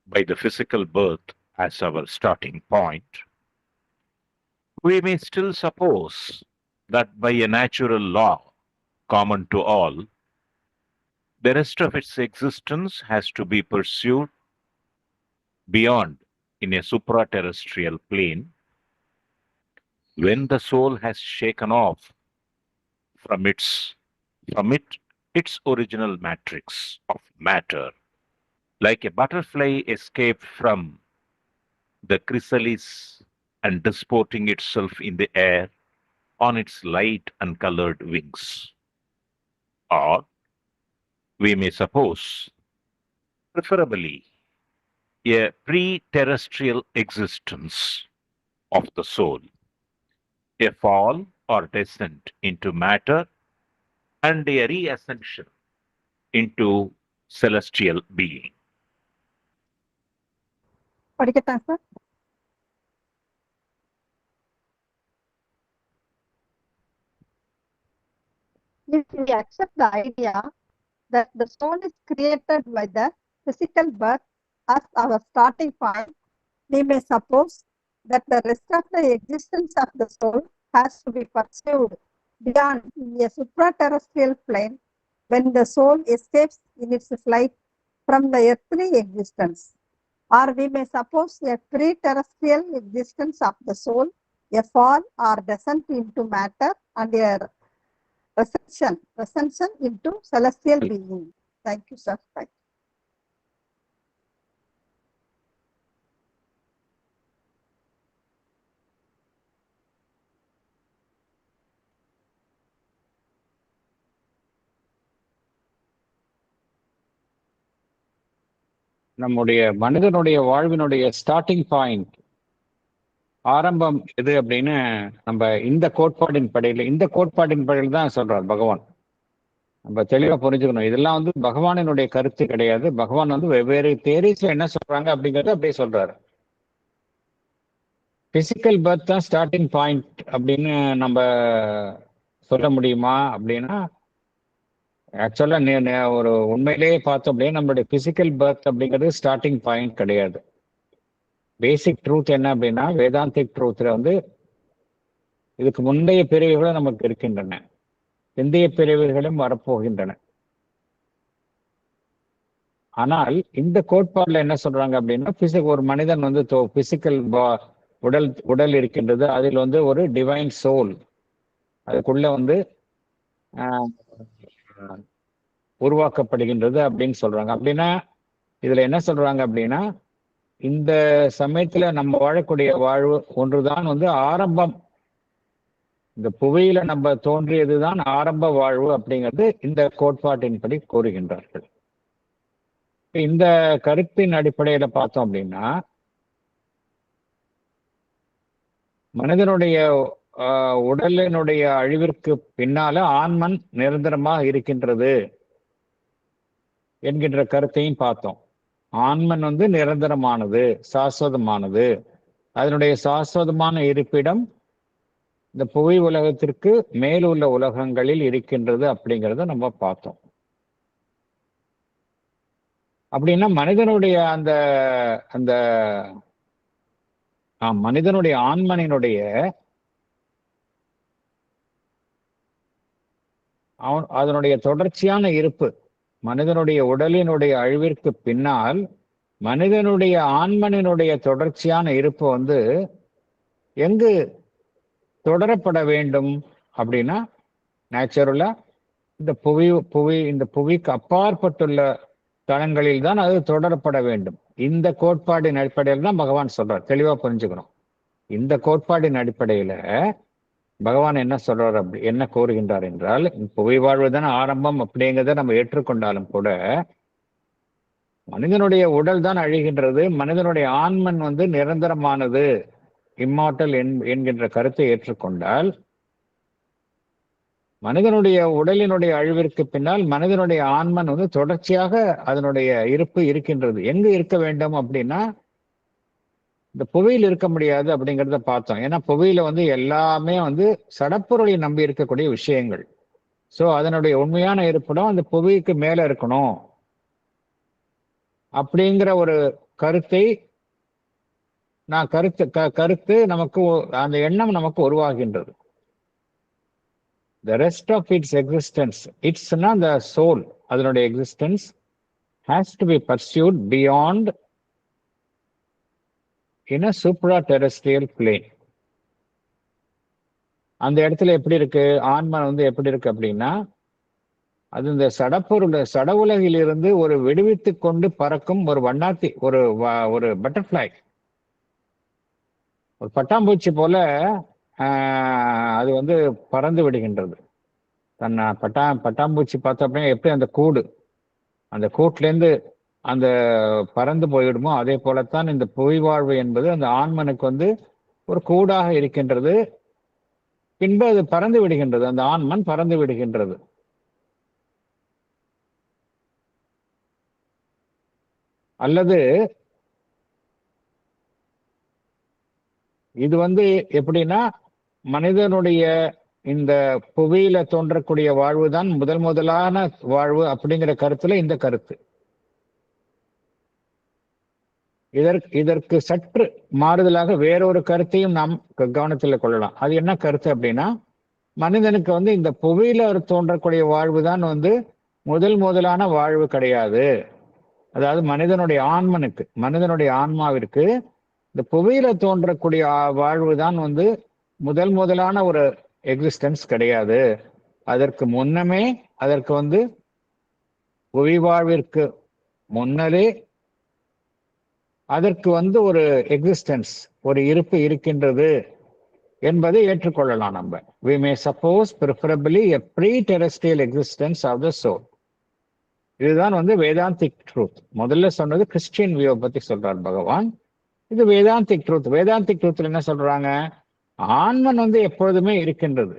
by the physical birth as our starting point, we may still suppose that by a natural law common to all, the rest of its existence has to be pursued beyond in a supraterrestrial plane when the soul has shaken off from its original matrix of matter, like a butterfly escaped from the chrysalis and disporting itself in the air on its light and colored wings. Or we may suppose, preferably, a pre-terrestrial existence of the soul, a fall or descent into matter, and a reascension into celestial being. படிக்கட்டா sir? If we accept the idea that the soul is created by the physical birth as our starting point, we may suppose that the rest of the existence of the soul has to be pursued beyond a supraterrestrial plane when the soul escapes in its flight from the earthly existence. Or we may suppose a pre-terrestrial existence of the soul, a fall or descent into matter, and a ascension into celestial being. Thank you, sir. Bye. நம்முடைய மனிதனுடைய வாழ்வினுடைய starting point, ஆரம்பம் எது அப்படின்னு நம்ம இந்த கோட்பாடின் படியில் தான் சொல்றார் பகவான். நம்ம தெளிவா புரிஞ்சுக்கணும். இதெல்லாம் வந்து பகவானினுடைய கருத்து கிடையாது. பகவான் வந்து வெவ்வேறு தேரிஸ்ல என்ன சொல்றாங்க அப்படிங்கறத அப்படியே சொல்றாரு. பிசிக்கல் பர்த் தான் ஸ்டார்டிங் பாயிண்ட் அப்படின்னு நம்ம சொல்ல முடியுமா அப்படின்னா, ஆக்சுவலா ஒரு உண்மையிலேயே பார்த்தோம் அப்படின்னா நம்மளுடைய பிசிக்கல் பர்த் அப்படிங்கிறது ஸ்டார்டிங் பாயிண்ட் கிடையாது. பேசிக் ட்ரூத் என்ன அப்படின்னா, வேதாந்திக் ட்ரூத்ல வந்து இதுக்கு முந்தைய பிரிவுகளும் நமக்கு இருக்கின்றன, பிந்தைய பிரிவுகளும் வரப்போகின்றன. ஆனால் இந்த கோட்பாடுல என்ன சொல்றாங்க அப்படின்னா, ஒரு மனிதன் வந்து பிசிக்கல் உடல் இருக்கின்றது, அதில் வந்து ஒரு டிவைன் சோல் அதுக்குள்ள வந்து உருவாக்கப்படுகின்றது அப்படின்னு சொல்றாங்க. அப்படின்னா இதுல என்ன சொல்றாங்க அப்படின்னா, இந்த சமயத்துல நம்ம வாழக்கூடிய வாழ்வு ஒன்றுதான் வந்து ஆரம்பம். இந்த புவியில நம்ம தோன்றியதுதான் ஆரம்ப வாழ்வு அப்படிங்கிறது இந்த கோட்பாட்டின்படி கூறுகின்றார்கள். இந்த கருத்தின் அடிப்படையில பார்த்தோம் அப்படின்னா, மனிதனுடைய உடலினுடைய அழிவிற்கு பின்னால ஆன்மன் நிரந்தரமாக இருக்கின்றது என்கின்ற கருத்தையும் பார்த்தோம். ஆன்மன் வந்து நிரந்தரமானது, சாஸ்வதமானது. அதனுடைய சாஸ்வதமான இருப்பிடம் இந்த புவி உலகத்திற்கு மேலுள்ள உலகங்களில் இருக்கின்றது அப்படிங்கிறத நம்ம பார்த்தோம். அப்படின்னா மனிதனுடைய அந்த அந்த மனிதனுடைய ஆன்மனினுடைய அதனுடைய தொடர்ச்சியான இருப்பு, மனிதனுடைய உடலினுடைய அழிவிற்கு பின்னால் மனிதனுடைய ஆன்மனினுடைய தொடர்ச்சியான இருப்பு வந்து எங்கு தொடரப்பட வேண்டும் அப்படின்னா, நேச்சுரலா இந்த புவிக்கு அப்பாற்பட்டுள்ள தளங்களில் தான் அது தொடரப்பட வேண்டும். இந்த கோட்பாடின் அடிப்படையில் தான் பகவான் சொல்றார். தெளிவா புரிஞ்சுக்கணும். இந்த கோட்பாடின் அடிப்படையில பகவான் என்ன சொல்றார், என்ன கோருகின்றார் என்றால், புவி வாழ்வுதான் ஆரம்பம் அப்படிங்கிறத நம்ம ஏற்றுக்கொண்டாலும் கூட மனிதனுடைய உடல் தான் அழிகின்றது, மனிதனுடைய ஆன்மன் வந்து நிரந்தரமானது, இம்மார்டல் என்கின்ற கருத்தை ஏற்றுக்கொண்டால், மனிதனுடைய உடலினுடைய அழிவிற்கு பின்னால் மனிதனுடைய ஆன்மன் வந்து தொடர்ச்சியாக அதனுடைய இருப்பு இருக்கின்றது. எங்கு இருக்க வேண்டும் அப்படின்னா, இந்த புவியில் இருக்க முடியாது அப்படிங்கிறத பார்த்தோம். ஏன்னா புவியில வந்து எல்லாமே வந்து சடப்பொருளை நம்பி இருக்கக்கூடிய விஷயங்கள். சோ அதனுடைய உண்மையான இருப்பிடம் அந்த புவிக்கு மேல இருக்கணும் அப்படிங்கிற ஒரு கருத்தை கருத்து நமக்கு, அந்த எண்ணம் நமக்கு உருவாகின்றது. The rest of its existence, it's not the soul, அதனுடைய existence has to be pursued beyond in a supra-terrestrial plane. அந்த இடத்துல எப்படி இருக்கு, ஆன்மன் வந்து எப்படி இருக்கு அப்படின்னா, அது இந்த சட உலகிலிருந்து ஒரு விடுவித்து கொண்டு பறக்கும் ஒரு வண்ணாத்தி, ஒரு பட்டர்ஃப்ளை, ஒரு பட்டாம்பூச்சி போல அது வந்து பறந்து விடுகின்றது. தன்னை பட்டாம்பூச்சி பார்த்தோம் அப்படின்னா எப்படி அந்த கூட்டுலேருந்து அந்த பறந்து போயிடுமோ, அதே போலத்தான் இந்த புவி வாழ்வு என்பது அந்த ஆன்மனுக்கு வந்து ஒரு கூடாக இருக்கின்றது. பின்பு அது பறந்து விடுகின்றது, அந்த ஆன்மன் பறந்து விடுகின்றது. அல்லது இது வந்து எப்படின்னா, மனிதனுடைய இந்த புவியில தோன்றக்கூடிய வாழ்வு தான் முதலான வாழ்வு அப்படிங்கிற கருத்துல இந்த கருத்து. இதற்கு சற்று மாறுதலாக வேறொரு கருத்தையும் நாம் கவனத்தில் கொள்ளலாம். அது என்ன கருத்து அப்படின்னா, மனிதனுக்கு வந்து இந்த புவியில தோன்றக்கூடிய வாழ்வு தான் வந்து முதலான வாழ்வு கிடையாது. அதாவது மனிதனுடைய ஆன்மாவிற்கு இந்த புவியில தோன்றக்கூடிய வாழ்வு தான் வந்து முதலான ஒரு எக்ஸிஸ்டன்ஸ் கிடையாது. அதற்கு வந்து புவி வாழ்விற்கு முன்னரே அதற்கு வந்து ஒரு எக்ஸிஸ்டன்ஸ், ஒரு இருப்பு இருக்கின்றது என்பதை ஏற்றுக்கொள்ளலாம் நம்ம. We may suppose preferably a pre-terrestrial existence of the soul. இதுதான் வந்து வேதாந்திக் ட்ரூத். முதல்ல சொன்னது கிறிஸ்டியன் வியூ பத்தி சொல்றார் பகவான். இது வேதாந்திக் ட்ரூத். வேதாந்திக் ட்ரூத்ல என்ன சொல்றாங்க, ஆன்மன் வந்து எப்பொழுதுமே இருக்கின்றது.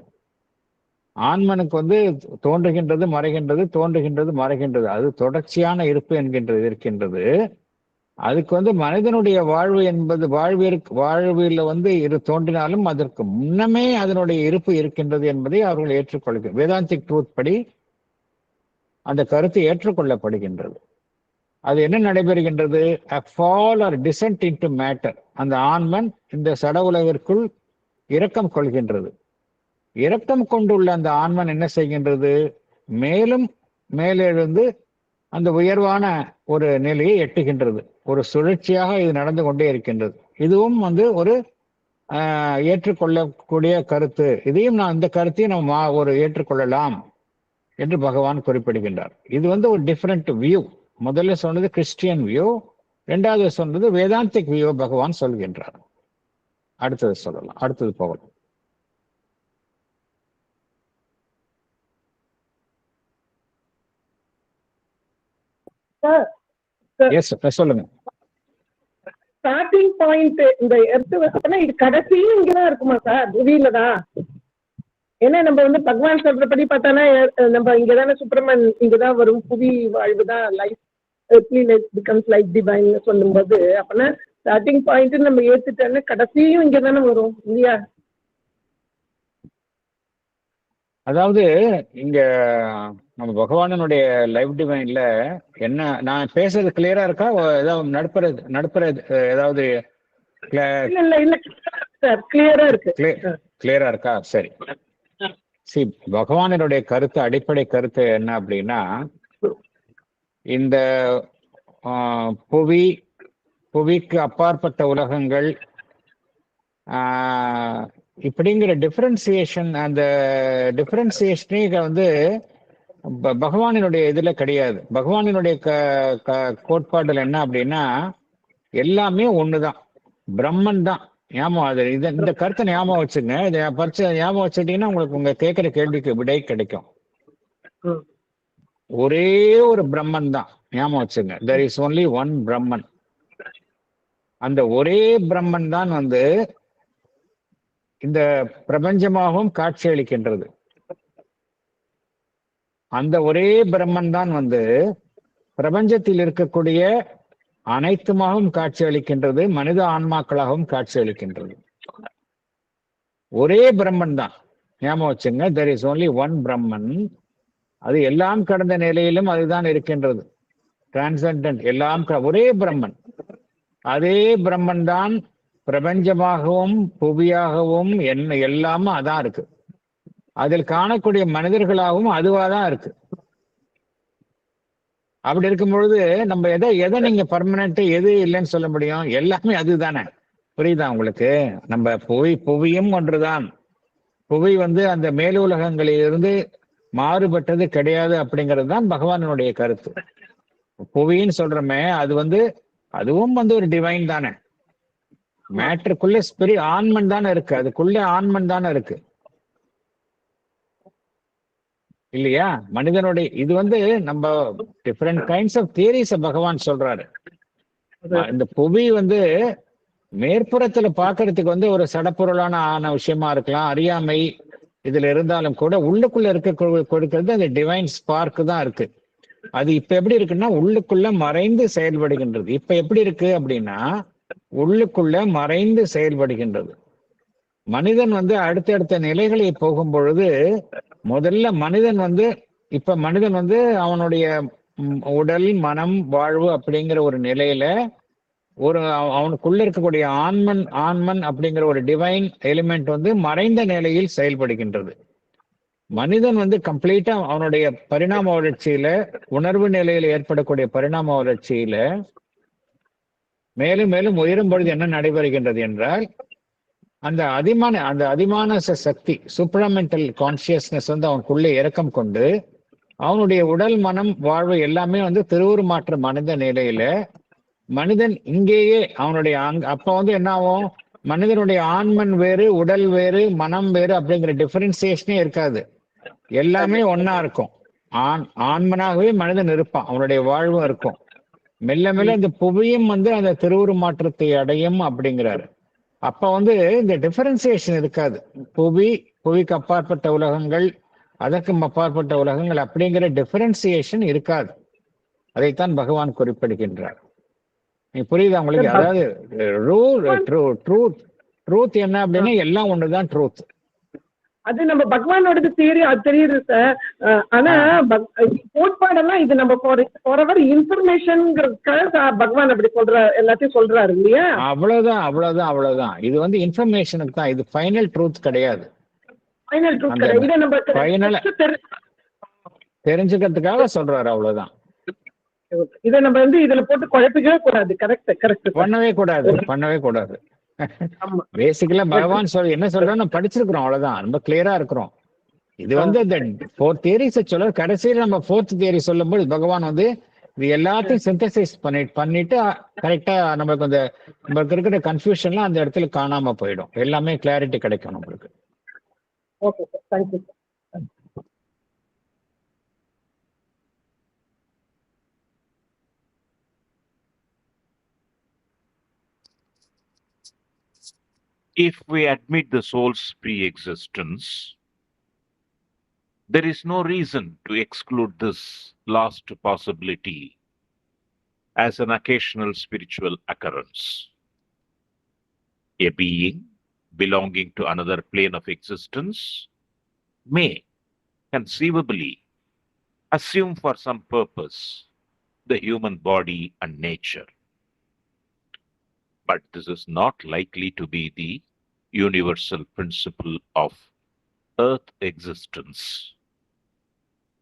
ஆன்மனுக்கு வந்து தோன்றுகின்றது, மறைகின்றது, தோன்றுகின்றது, மறைகின்றது. அது தொடர்ச்சியான இருப்பு இருக்கின்றது. அதுக்கு வந்து மனிதனுடைய வாழ்வு என்பது வாழ்வில் வந்து தோன்றினாலும் அதற்கு முன்னமே அதனுடைய இருப்பு இருக்கின்றது என்பதை அவர்கள் ஏற்றுக்கொள்கிறார். வேதாந்திக் ட்ரூத் படி அந்த கருத்து ஏற்றுக்கொள்ளப்படுகின்றது. அது என்ன நடைபெறுகின்றது, a fall or descent into matter. அந்த ஆன்மன் இந்த சட உலகிற்குள் இரக்கம் கொள்கின்றது. இரக்கம் கொண்டுள்ள அந்த ஆன்மன் என்ன செய்கின்றது, மேலும் மேலெழுந்து அந்த உயர்வான ஒரு நிலையை எட்டுகின்றது. ஒரு சுழற்சியாக இது நடந்து கொண்டே இருக்கின்றது. இதுவும் வந்து ஒரு ஏற்றுக்கொள்ளக்கூடிய கருத்து. இந்த கருத்தையும் நம்ம ஏற்றுக்கொள்ளலாம் என்று பகவான் குறிப்பிடுகின்றார். இது வந்து ஒரு டிஃபரெண்ட் வியூ. முதல்ல சொன்னது கிறிஸ்டியன் வியூ, இரண்டாவது சொன்னது வேதாந்திக் வியூ பகவான் சொல்கின்றார். அடுத்தது போகலாம். சொல்லுங்க. ஸ்டார்டிங் பாயிண்ட் இந்த எர்த் இது கடைசியும் இங்கதான் இருக்குமா சார், புவியில தான்? ஏன்னா நம்ம வந்து பகவான் சொல்றபடி பார்த்தானா நம்ம இங்கதானே சுப்பிரமன் இங்கதான் வரும், புவி வாழ்வு தான் life, earthly life becomes life divine சொல்லும்போது, அப்பனா ஸ்டார்டிங் பாயிண்ட் நம்ம ஏத்துட்டோன்னா கடைசியும் இங்கதானே வரும் இல்லையா? அதாவது இங்க நம்ம பகவானுடைய லைஃப் டிவைன்ல என்ன, நான் பேசுறது கிளியரா இருக்கா? ஏதாவது நடுப்புற ஏதாவது கிளியரா இருக்கா? சரி. பகவானுடைய கருத்து, அடிப்படை கருத்து என்ன அப்படின்னா, இந்த புவிக்கு அப்பாற்பட்ட உலகங்கள் இப்படிங்கிற டிஃபரன்சியேஷன், அந்த டிஃபரன்சியேஷனே வந்து பகவானினுடைய இதுல கிடையாது. பகவானினுடைய கோட்பாடுல என்ன அப்படின்னா, எல்லாமே ஒண்ணுதான், பிரம்மன் தான். ஞாபகம், அது இந்த கருத்தை ஞாபகம் வச்சுங்க. இதை ஞாபகம் வச்சுட்டீங்கன்னா உங்களுக்கு உங்க கேட்கிற கேள்விக்கு விடை கிடைக்கும். ஒரே ஒரு பிரம்மன் தான், ஞாபகம் வச்சுங்க. there is only one பிரம்மன். அந்த ஒரே பிரம்மன் தான் வந்து இந்த பிரபஞ்சமாகவும் காட்சி அளிக்கின்றது. அந்த ஒரே பிரம்மன் தான் வந்து பிரபஞ்சத்தில் இருக்கக்கூடிய அனைத்துமாகவும் காட்சி அளிக்கின்றது, மனித ஆன்மாக்களாகவும் காட்சி அளிக்கின்றது. ஒரே பிரம்மன் தான், ஞாபகம் வச்சுங்க. there is only one பிரம்மன். அது எல்லாம் கடந்த நிலையிலும் அதுதான் இருக்கின்றது, டிரான்செண்டன்ட், எல்லாம் ஒரே பிரம்மன். அதே பிரம்மன் தான் பிரபஞ்சமாகவும் புவியாகவும் எல்லாமும் அதான் இருக்கு. அதில் காணக்கூடிய மனிதர்களாகவும் அதுவாதான் இருக்கு. அப்படி இருக்கும் பொழுது நம்ம எதை நீங்க பர்மனன்ட் எது இல்லைன்னு சொல்ல முடியும்? எல்லாமே அதுதானே. புரியுதா உங்களுக்கு? நம்ம புவியும் ஒன்றுதான், புவி வந்து அந்த மேலுலகங்களிலிருந்து மாறுபட்டது கிடையாது அப்படிங்கிறது தான் பகவானுடைய கருத்து. புவின்னு சொல்றமே அது வந்து அதுவும் வந்து ஒரு டிவைன் தானே. மேட்டருக்குள்ள ஸ்பிரிட் ஆன்மன் தானே இருக்கு, அதுக்குள்ள ஆன்மன் தானே இருக்கு இல்லையா? மனிதனுடைய இது வந்து நம்ம டிஃப்ரெண்ட் கைண்ட்ஸ் ஆஃப் தியரிஸ் பகவான் சொல்றாரு. இந்த புவி வந்து மேற்புறத்துல பாக்குறதுக்கு வந்து ஒரு சடப்பொருளான ஆன விஷயமா இருக்கலாம், அறியாமை இதுல இருந்தாலும் கூட உள்ளுக்குள்ள இருக்க கொடுக்கிறது அந்த டிவைன் ஸ்பார்க் தான் இருக்கு. அது இப்ப எப்படி இருக்குன்னா உள்ளுக்குள்ள மறைந்து செயல்படுகின்றது. இப்ப எப்படி இருக்கு அப்படின்னா உள்ளுக்குள்ள மறைந்து செயல்படுகின்றது. மனிதன் வந்து அடுத்தடுத்த நிலைகளை போகும் பொழுது முதல்ல மனிதன் வந்து அவனுடைய உடல் மனம் வாழ்வு அப்படிங்கிற ஒரு நிலையில அவனுக்குள்ள இருக்கக்கூடிய ஆன்மன் அப்படிங்கிற ஒரு டிவைன் எலிமெண்ட் வந்து மறைந்த நிலையில் செயல்படுகின்றது. மனிதன் வந்து கம்ப்ளீட்டா அவனுடைய பரிணாம வளர்ச்சியில உணர்வு நிலையில் ஏற்படக்கூடிய பரிணாம வளர்ச்சியில மேலும் மேலும் உயரும் பொழுது என்ன நடைபெறுகின்றது என்றால் அந்த அதிமான சக்தி சூப்பரமெண்டல் கான்சியஸ்னஸ் வந்து அவனுக்குள்ளே இறக்கம் கொண்டு அவனுடைய உடல் மனம் வாழ்வு எல்லாமே வந்து திருவுருமாற்ற மனித நிலையில மனிதன் இங்கேயே அவனுடைய அப்ப வந்து என்ன ஆகும், மனிதனுடைய ஆன்மன் வேறு உடல் வேறு மனம் வேறு அப்படிங்கிற டிஃபரன்சியேஷனே இருக்காது, எல்லாமே ஒன்னா இருக்கும். ஆன்மனாகவே மனிதன் இருப்பான், அவனுடைய வாழ்வும் இருக்கும். மெல்ல மெல்ல இந்த புவியும் வந்து அந்த திருவுரு மாற்றத்தை அடையும் அப்படிங்கிறாரு. அப்ப வந்து இந்த டிஃபரன்சியேஷன் இருக்காது. புவிக்கு அப்பாற்பட்ட உலகங்கள் அதற்கும் அப்பாற்பட்ட உலகங்கள் அப்படிங்கிற டிஃபரன்சியேஷன் இருக்காது. அதைத்தான் பகவான் குறிப்பிடுகின்றார். நீ புரியுதா உங்களுக்கு? அதாவது ட்ரூத் என்ன அப்படின்னா எல்லாம் ஒண்ணுதான் ட்ரூத். அது நம்ம பகவானோடது தியரி அது தெரியுது சார். ஆனா கோட்பாடெல்லாம் இது நம்ம ஃபார் இன்ஃபர்மேஷன்ங்கிறதுக்காக பகவான் அப்படி எல்லாத்தையும் சொல்றாரு இல்லையா? அவ்வளவுதான். இது வந்து இன்ஃபர்மேஷனுக்கு தான், இது ஃபைனல் ட்ரூத் கிடையாது. ஃபைனல் ட்ரூத் கிடையாது, இதை நம்ம தெரிஞ்சுக்கிறதுக்காக சொல்றாரு, அவ்வளவுதான். இதை நம்ம வந்து இதுல போட்டு குழப்பிக்கவே கூடாது. கரெக்ட் பண்ணவே கூடாது. பேசிக்கலா பகவான் என்ன சொல்றோம் படிச்சிருக்கிறோம், அவ்வளவுதான். ரொம்ப கிளியரா இருக்கிறோம். இது வந்து இந்த 4 தியரிஸ் சொல்ல கடைசியில நம்ம 4th தியரி சொல்லும் போது பகவான் வந்து இது எல்லாத்தையும் சிந்தசைஸ் பண்ணிட்டு கரெக்டா நம்மளுக்கு இருக்கிற கன்ஃபியூஷன்லாம் அந்த இடத்துல காணாம போயிடும், எல்லாமே கிளாரிட்டி கிடைக்கும் நம்மளுக்கு. Okay sir, thank you sir. If we admit the soul's pre-existence, there is no reason to exclude this last possibility as an occasional spiritual occurrence. A being belonging to another plane of existence may conceivably assume for some purpose the human body and nature. But this is not likely to be the universal principle of earth existence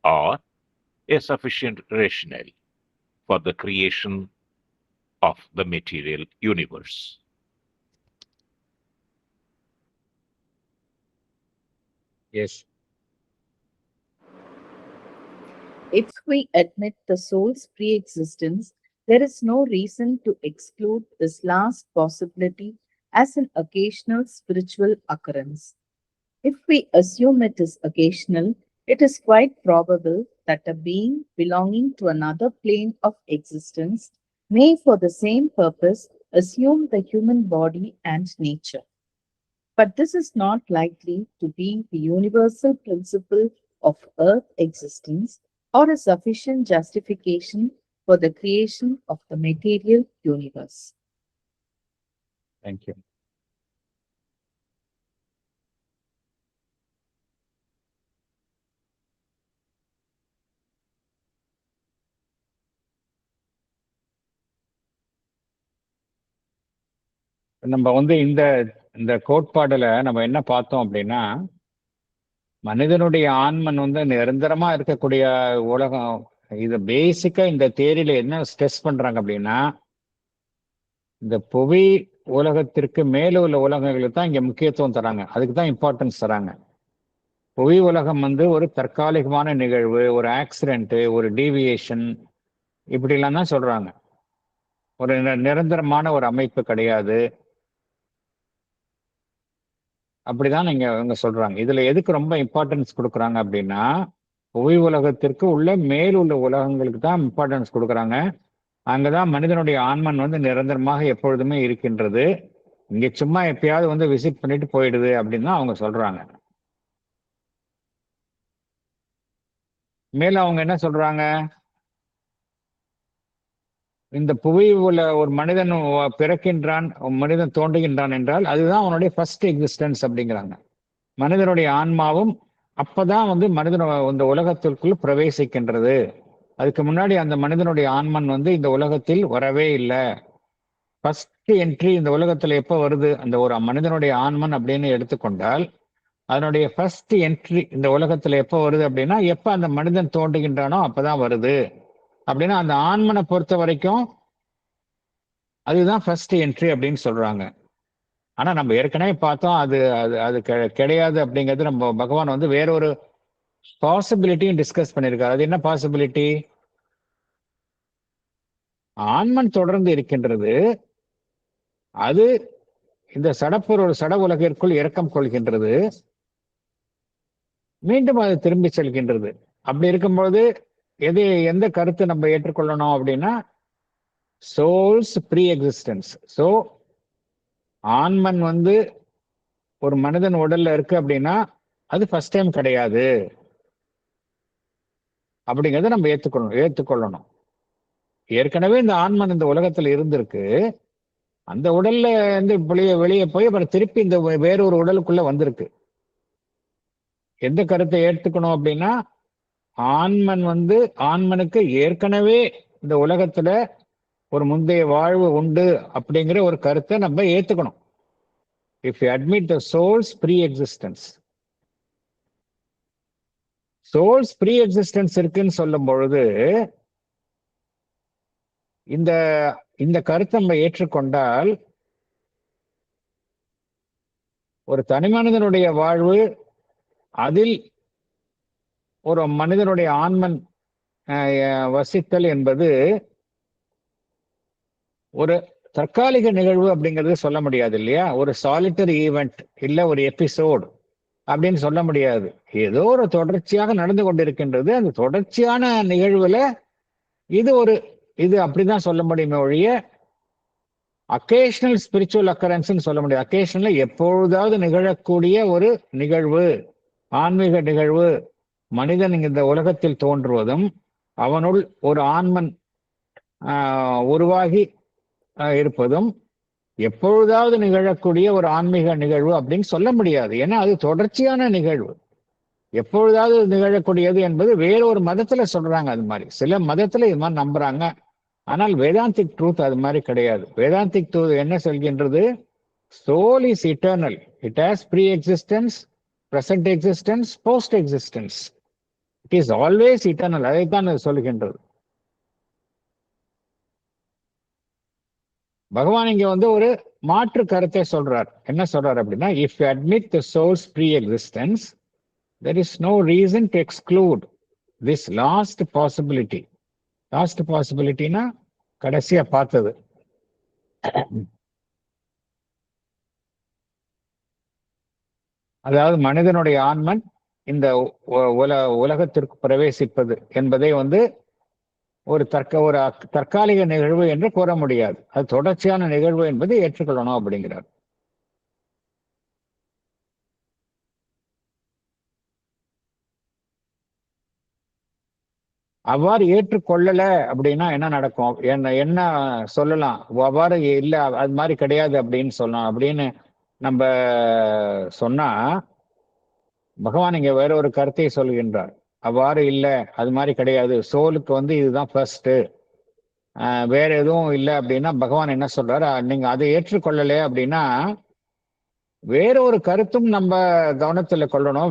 or a sufficient rationale for the creation of the material universe. Yes. If we admit the soul's pre-existence, there is no reason to exclude this last possibility as an occasional spiritual occurrence. If we assume it is occasional, it is quite probable that a being belonging to another plane of existence may, for the same purpose, assume the human body and nature. But this is not likely to be the universal principle of earth existence or a sufficient justification for the creation of the material universe. Thank you. நம்ம வந்து இந்த கோட்பாடுல நம்ம என்ன பார்த்தோம் அப்படின்னா, மனிதனுடைய ஆன்மன் வந்து நிரந்தரமா இருக்கக்கூடிய உலகம். இது பேசிக்கா இந்த தேரியில என்ன ஸ்ட்ரெஸ் பண்றாங்க அப்படின்னா, இந்த புவி உலகத்திற்கு மேல உள்ள உலகங்களுக்கு தான் இங்க முக்கியத்துவம் தராங்க, அதுக்கு தான் இம்பார்ட்டன்ஸ் தராங்க. புவி உலகம் வந்து ஒரு தற்காலிகமான நிகழ்வு, ஒரு ஆக்சிடென்ட், ஒரு டீவியேஷன், இப்படிலாம் தான் சொல்றாங்க. ஒரு நிரந்தரமான ஒரு அமைப்பு கிடையாது. அப்படிதான் இவங்க சொல்றாங்க. இதுல எதுக்கு ரொம்ப இம்பார்ட்டன்ஸ் கொடுக்குறாங்க அப்படின்னா, புவி உலகத்திற்கு உள்ள மேலுள்ள உலகங்களுக்கு தான் இம்பார்ட்டன்ஸ் கொடுக்குறாங்க. அங்கதான் மனிதனுடைய ஆன்மன் வந்து நிரந்தரமாக எப்பொழுதுமே இருக்கின்றது. இங்க சும்மா எப்பயாவது வந்து விசிட் பண்ணிட்டு போயிடுது அப்படின்னு தான் அவங்க சொல்றாங்க. மேலும் அவங்க என்ன சொல்றாங்க, இந்த புவி உள்ள ஒரு மனிதன் பிறக்கின்றான், மனிதன் தோன்றுகின்றான் என்றால் அதுதான் அவனுடைய ஃபர்ஸ்ட் எக்ஸிஸ்டன்ஸ் அப்படிங்கிறாங்க. மனிதனுடைய ஆன்மாவும் அப்பதான் வந்து மனிதன் இந்த உலகத்திற்குள் பிரவேசிக்கின்றது. அதுக்கு முன்னாடி அந்த மனிதனுடைய ஆன்மன் வந்து இந்த உலகத்தில் வரவே இல்லை. ஃபர்ஸ்ட் என்ட்ரி இந்த உலகத்துல எப்போ வருது, அந்த ஒரு மனிதனுடைய ஆன்மன் அப்படின்னு எடுத்துக்கொண்டால் அதனுடைய ஃபர்ஸ்ட் என்ட்ரி இந்த உலகத்துல எப்போ வருது அப்படின்னா, எப்ப அந்த மனிதன் தோன்றுகின்றானோ அப்பதான் வருது. அப்படின்னா அந்த ஆன்மனை பொறுத்த வரைக்கும் அதுதான் ஃபர்ஸ்ட் என்ட்ரி அப்படின்னு சொல்றாங்க. ஆனா நம்ம ஏற்கனவே பார்த்தோம் அது அது அது கிடையாது அப்படிங்கிறது. நம்ம பகவான் வந்து வேற ஒரு பாசிபிலிட்டியும் டிஸ்கஸ் பண்ணியிருக்காரு. அது என்ன பாசிபிலிட்டி? ஆன்மன் தொடர்ந்து இருக்கின்றது, அது இந்த சட உலகிற்குள் இறக்கம் கொள்கின்றது, மீண்டும் அது திரும்பி செல்கின்றது. அப்படி இருக்கும்போது எந்த கருத்தை நம்ம ஏற்றுக்கொள்ளணும் அப்படின்னா, சோல்ஸ் ப்ரீ எக்ஸிஸ்டன்ஸ். ஸோ ஆன்மன் வந்து ஒரு மனிதன் உடல்ல இருக்கு அப்படின்னா அது ஃபர்ஸ்ட் டைம் கிடையாது அப்படிங்கிறத நம்ம ஏற்றுக்கொள்ளணும். ஏற்கனவே இந்த ஆன்மன் இந்த உலகத்துல இருந்திருக்கு, அந்த உடல்ல இருந்து வெளியே போய் அப்புறம் திருப்பி இந்த வேறொரு உடலுக்குள்ள வந்திருக்கு. எந்த கருத்தை ஏற்றுக்கணும் அப்படின்னா, ஆன்மனுக்கு ஏற்கனவே இந்த உலகத்துல ஒரு முந்தைய வாழ்வு உண்டு அப்படிங்கிற ஒரு கருத்தை நம்ம ஏத்துக்கணும். If you admit the soul's pre existence. Soul's pre existence இருக்குன்னு சொல்லும் பொழுது இந்த கருத்தை நம்ம ஏற்றுக்கொண்டால் ஒரு தனி மனிதனுடைய வாழ்வு, அதில் ஒரு மனிதனுடைய ஆன்மன் வசித்தல் என்பது ஒரு தற்காலிக நிகழ்வு அப்படிங்கிறது சொல்ல முடியாது இல்லையா? ஒரு சாலிட்டரி ஈவெண்ட் இல்ல ஒரு எபிசோடு அப்படின்னு சொல்ல முடியாது. ஏதோ ஒரு தொடர்ச்சியாக நடந்து கொண்டிருக்கின்றது. அந்த தொடர்ச்சியான நிகழ்வுல இது அப்படிதான் சொல்ல முடியுமே ஒழிய அக்கேஷனல் ஸ்பிரிச்சுவல் அக்கரன்ஸ் சொல்ல முடியாது. அக்கேஷனல் எப்பொழுதாவது நிகழக்கூடிய ஒரு நிகழ்வு, ஆன்மீக நிகழ்வு, மனிதன் இந்த உலகத்தில் தோன்றுவதும் அவனுள் ஒரு ஆன்மன் உருவாகி இருப்பதும் எப்பொழுதாவது நிகழக்கூடிய ஒரு ஆன்மீக நிகழ்வு அப்படின்னு சொல்ல முடியாது. ஏன்னா அது தொடர்ச்சியான நிகழ்வு. எப்பொழுதாவது நிகழக்கூடியது என்பது வேறொரு மதத்துல சொல்றாங்க. அது மாதிரி சில மதத்துல இது மாதிரி நம்புறாங்க. ஆனால் வேதாந்திக் ட்ரூத் அது மாதிரி கிடையாது. வேதாந்திக் ட்ரூத் என்ன சொல்கின்றது? Soul is eternal. It has pre existence, present existence, post existence. It is always eternal. அதைத்தான் அது சொல்கின்றது. பகவான் இங்க வந்து ஒரு மாற்று கருத்தை சொல்றார். என்ன சொல்றார் அப்படின்னா, if you admit the soul's pre existence, there is no reason to exclude this last possibility. Last பாசிபிலிட்டினா கடைசியா பார்த்தது. அதாவது மனிதனுடைய ஆன்மன் இந்த உலகத்திற்கு பிரவேசிப்பது என்பதை வந்து ஒரு தற்காலிக நிகழ்வு என்று கூற முடியாது. அது தொடர்ச்சியான நிகழ்வு என்பதை ஏற்றுக்கொள்ளணும் அப்படிங்கிறார். அவ்வாறு ஏற்றுக்கொள்ளல அப்படின்னா என்ன நடக்கும், என்ன சொல்லலாம்? அவ்வாறு இல்ல, அது மாதிரி கிடையாது அப்படின்னு சொல்லலாம். அப்படின்னு நம்ம சொன்னா பகவான் இங்க வேற ஒரு கருத்தை சொல்கின்றார். அவ்வாறு இல்லை, அது மாதிரி கிடையாது, சோலுக்கு வந்து இதுதான் ஃபர்ஸ்ட், வேற எதுவும் இல்லை அப்படின்னா பகவான் என்ன சொல்றாரு? நீங்க அதை ஏற்றுக்கொள்ளல அப்படின்னா வேற ஒரு கருத்தும் நம்ம கவனத்துல கொள்ளணும்,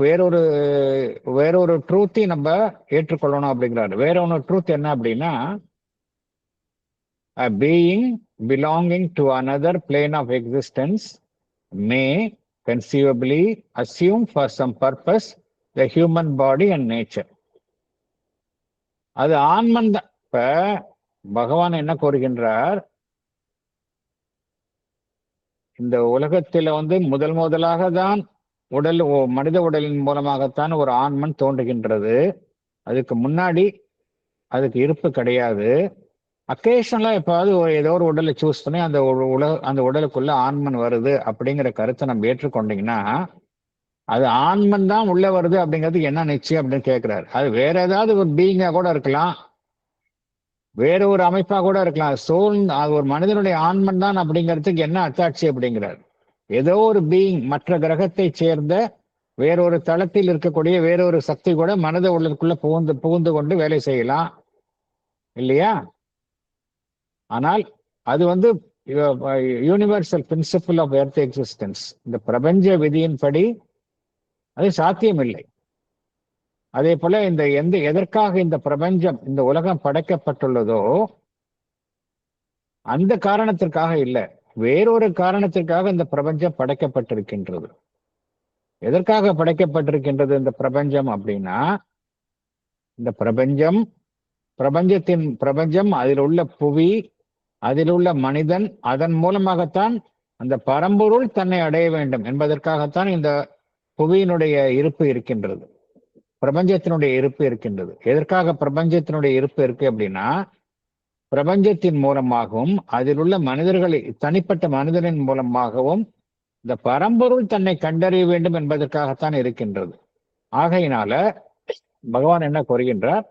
வேறொரு ட்ரூத்தையும் நம்ம ஏற்றுக்கொள்ளணும் அப்படிங்கிறாரு. வேற ஒன்று ட்ரூத் என்ன அப்படின்னா, a being belonging to another plane of existence may conceivably assume for some purpose the human body and nature. அது ஆன்மன் தான். இப்ப பகவான் என்ன கூறுகின்றார், இந்த உலகத்தில முதலாக தான் மனித உடலின் மூலமாகத்தான் ஒரு ஆன்மன் தோன்றுகின்றது. அதுக்கு முன்னாடி அதுக்கு இருப்பு கிடையாது. அக்கேஷனலா எப்பாவது ஏதோ ஒரு உடலை சூஸ் பண்ணி அந்த உடலுக்குள்ள ஆன்மன் வருது அப்படிங்கிற கருத்தை நம்ம ஏற்றுக்கொண்டீங்கன்னா, அது ஆன்மன் தான் உள்ள வருது அப்படிங்கிறதுக்கு என்ன நிச்சயம் அப்படின்னு கேட்கிறாரு. அது வேற ஏதாவது ஒரு பீயிங்கா கூட இருக்கலாம், வேற ஒரு அமைப்பா கூட இருக்கலாம். அது ஒரு மனிதனுடைய ஆன்மன் தான் அப்படிங்கிறதுக்கு என்ன அத்தாட்சி அப்படிங்கிறார். ஏதோ ஒரு பீயிங், மற்ற கிரகத்தை சேர்ந்த வேறொரு தளத்தில் இருக்கக்கூடிய வேறொரு சக்தி கூட மனித உள்ளதுக்குள்ள புகுந்து கொண்டு வேலை செய்யலாம் இல்லையா? ஆனால் அது universal principle of earth existence, இந்த பிரபஞ்ச விதியின்படி அது சாத்தியமில்லை. அதே போல எதற்காக இந்த பிரபஞ்சம், இந்த உலகம் படைக்கப்பட்டுள்ளதோ அந்த காரணத்திற்காக இல்லை, வேறொரு காரணத்திற்காக இந்த பிரபஞ்சம் படைக்கப்பட்டிருக்கின்றது. எதற்காக படைக்கப்பட்டிருக்கின்றது இந்த பிரபஞ்சம் அப்படின்னா, இந்த பிரபஞ்சம், அதில் உள்ள புவி, அதில் உள்ள மனிதன், அதன் மூலமாகத்தான் அந்த பரம்பொருள் தன்னை அடைய வேண்டும் என்பதற்காகத்தான் இந்த புவியினுடைய இருப்பு இருக்கின்றது, பிரபஞ்சத்தினுடைய இருப்பு இருக்கின்றது. எதற்காக பிரபஞ்சத்தினுடைய இருப்பு இருக்கு அப்படின்னா, பிரபஞ்சத்தின் மூலமாகவும் அதில் உள்ள மனிதர்களை, தனிப்பட்ட மனிதனின் மூலமாகவும் இந்த பரம்பொருள் தன்னை கண்டறிய வேண்டும் என்பதற்காகத்தான் இருக்கின்றது. ஆகையினால பகவான் என்ன கூறுகின்றார்,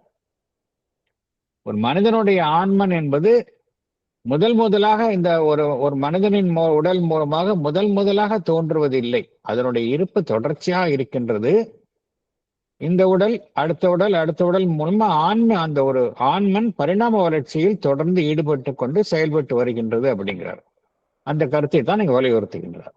ஒரு மனிதனுடைய ஆன்மன் என்பது முதலாக இந்த ஒரு மனிதனின் உடல் மூலமாக முதலாக தோன்றுவதில்லை. அதனுடைய இருப்பு தொடர்ச்சியாக இருக்கின்றது. இந்த உடல், அடுத்த உடல் மூலமா அந்த ஒரு ஆன்மன் பரிணாம வளர்ச்சியில் தொடர்ந்து ஈடுபட்டு கொண்டு செயல்பட்டு வருகின்றது அப்படிங்கிறார். அந்த கருத்தை தான் நீங்க வலியுறுத்துகின்றார்.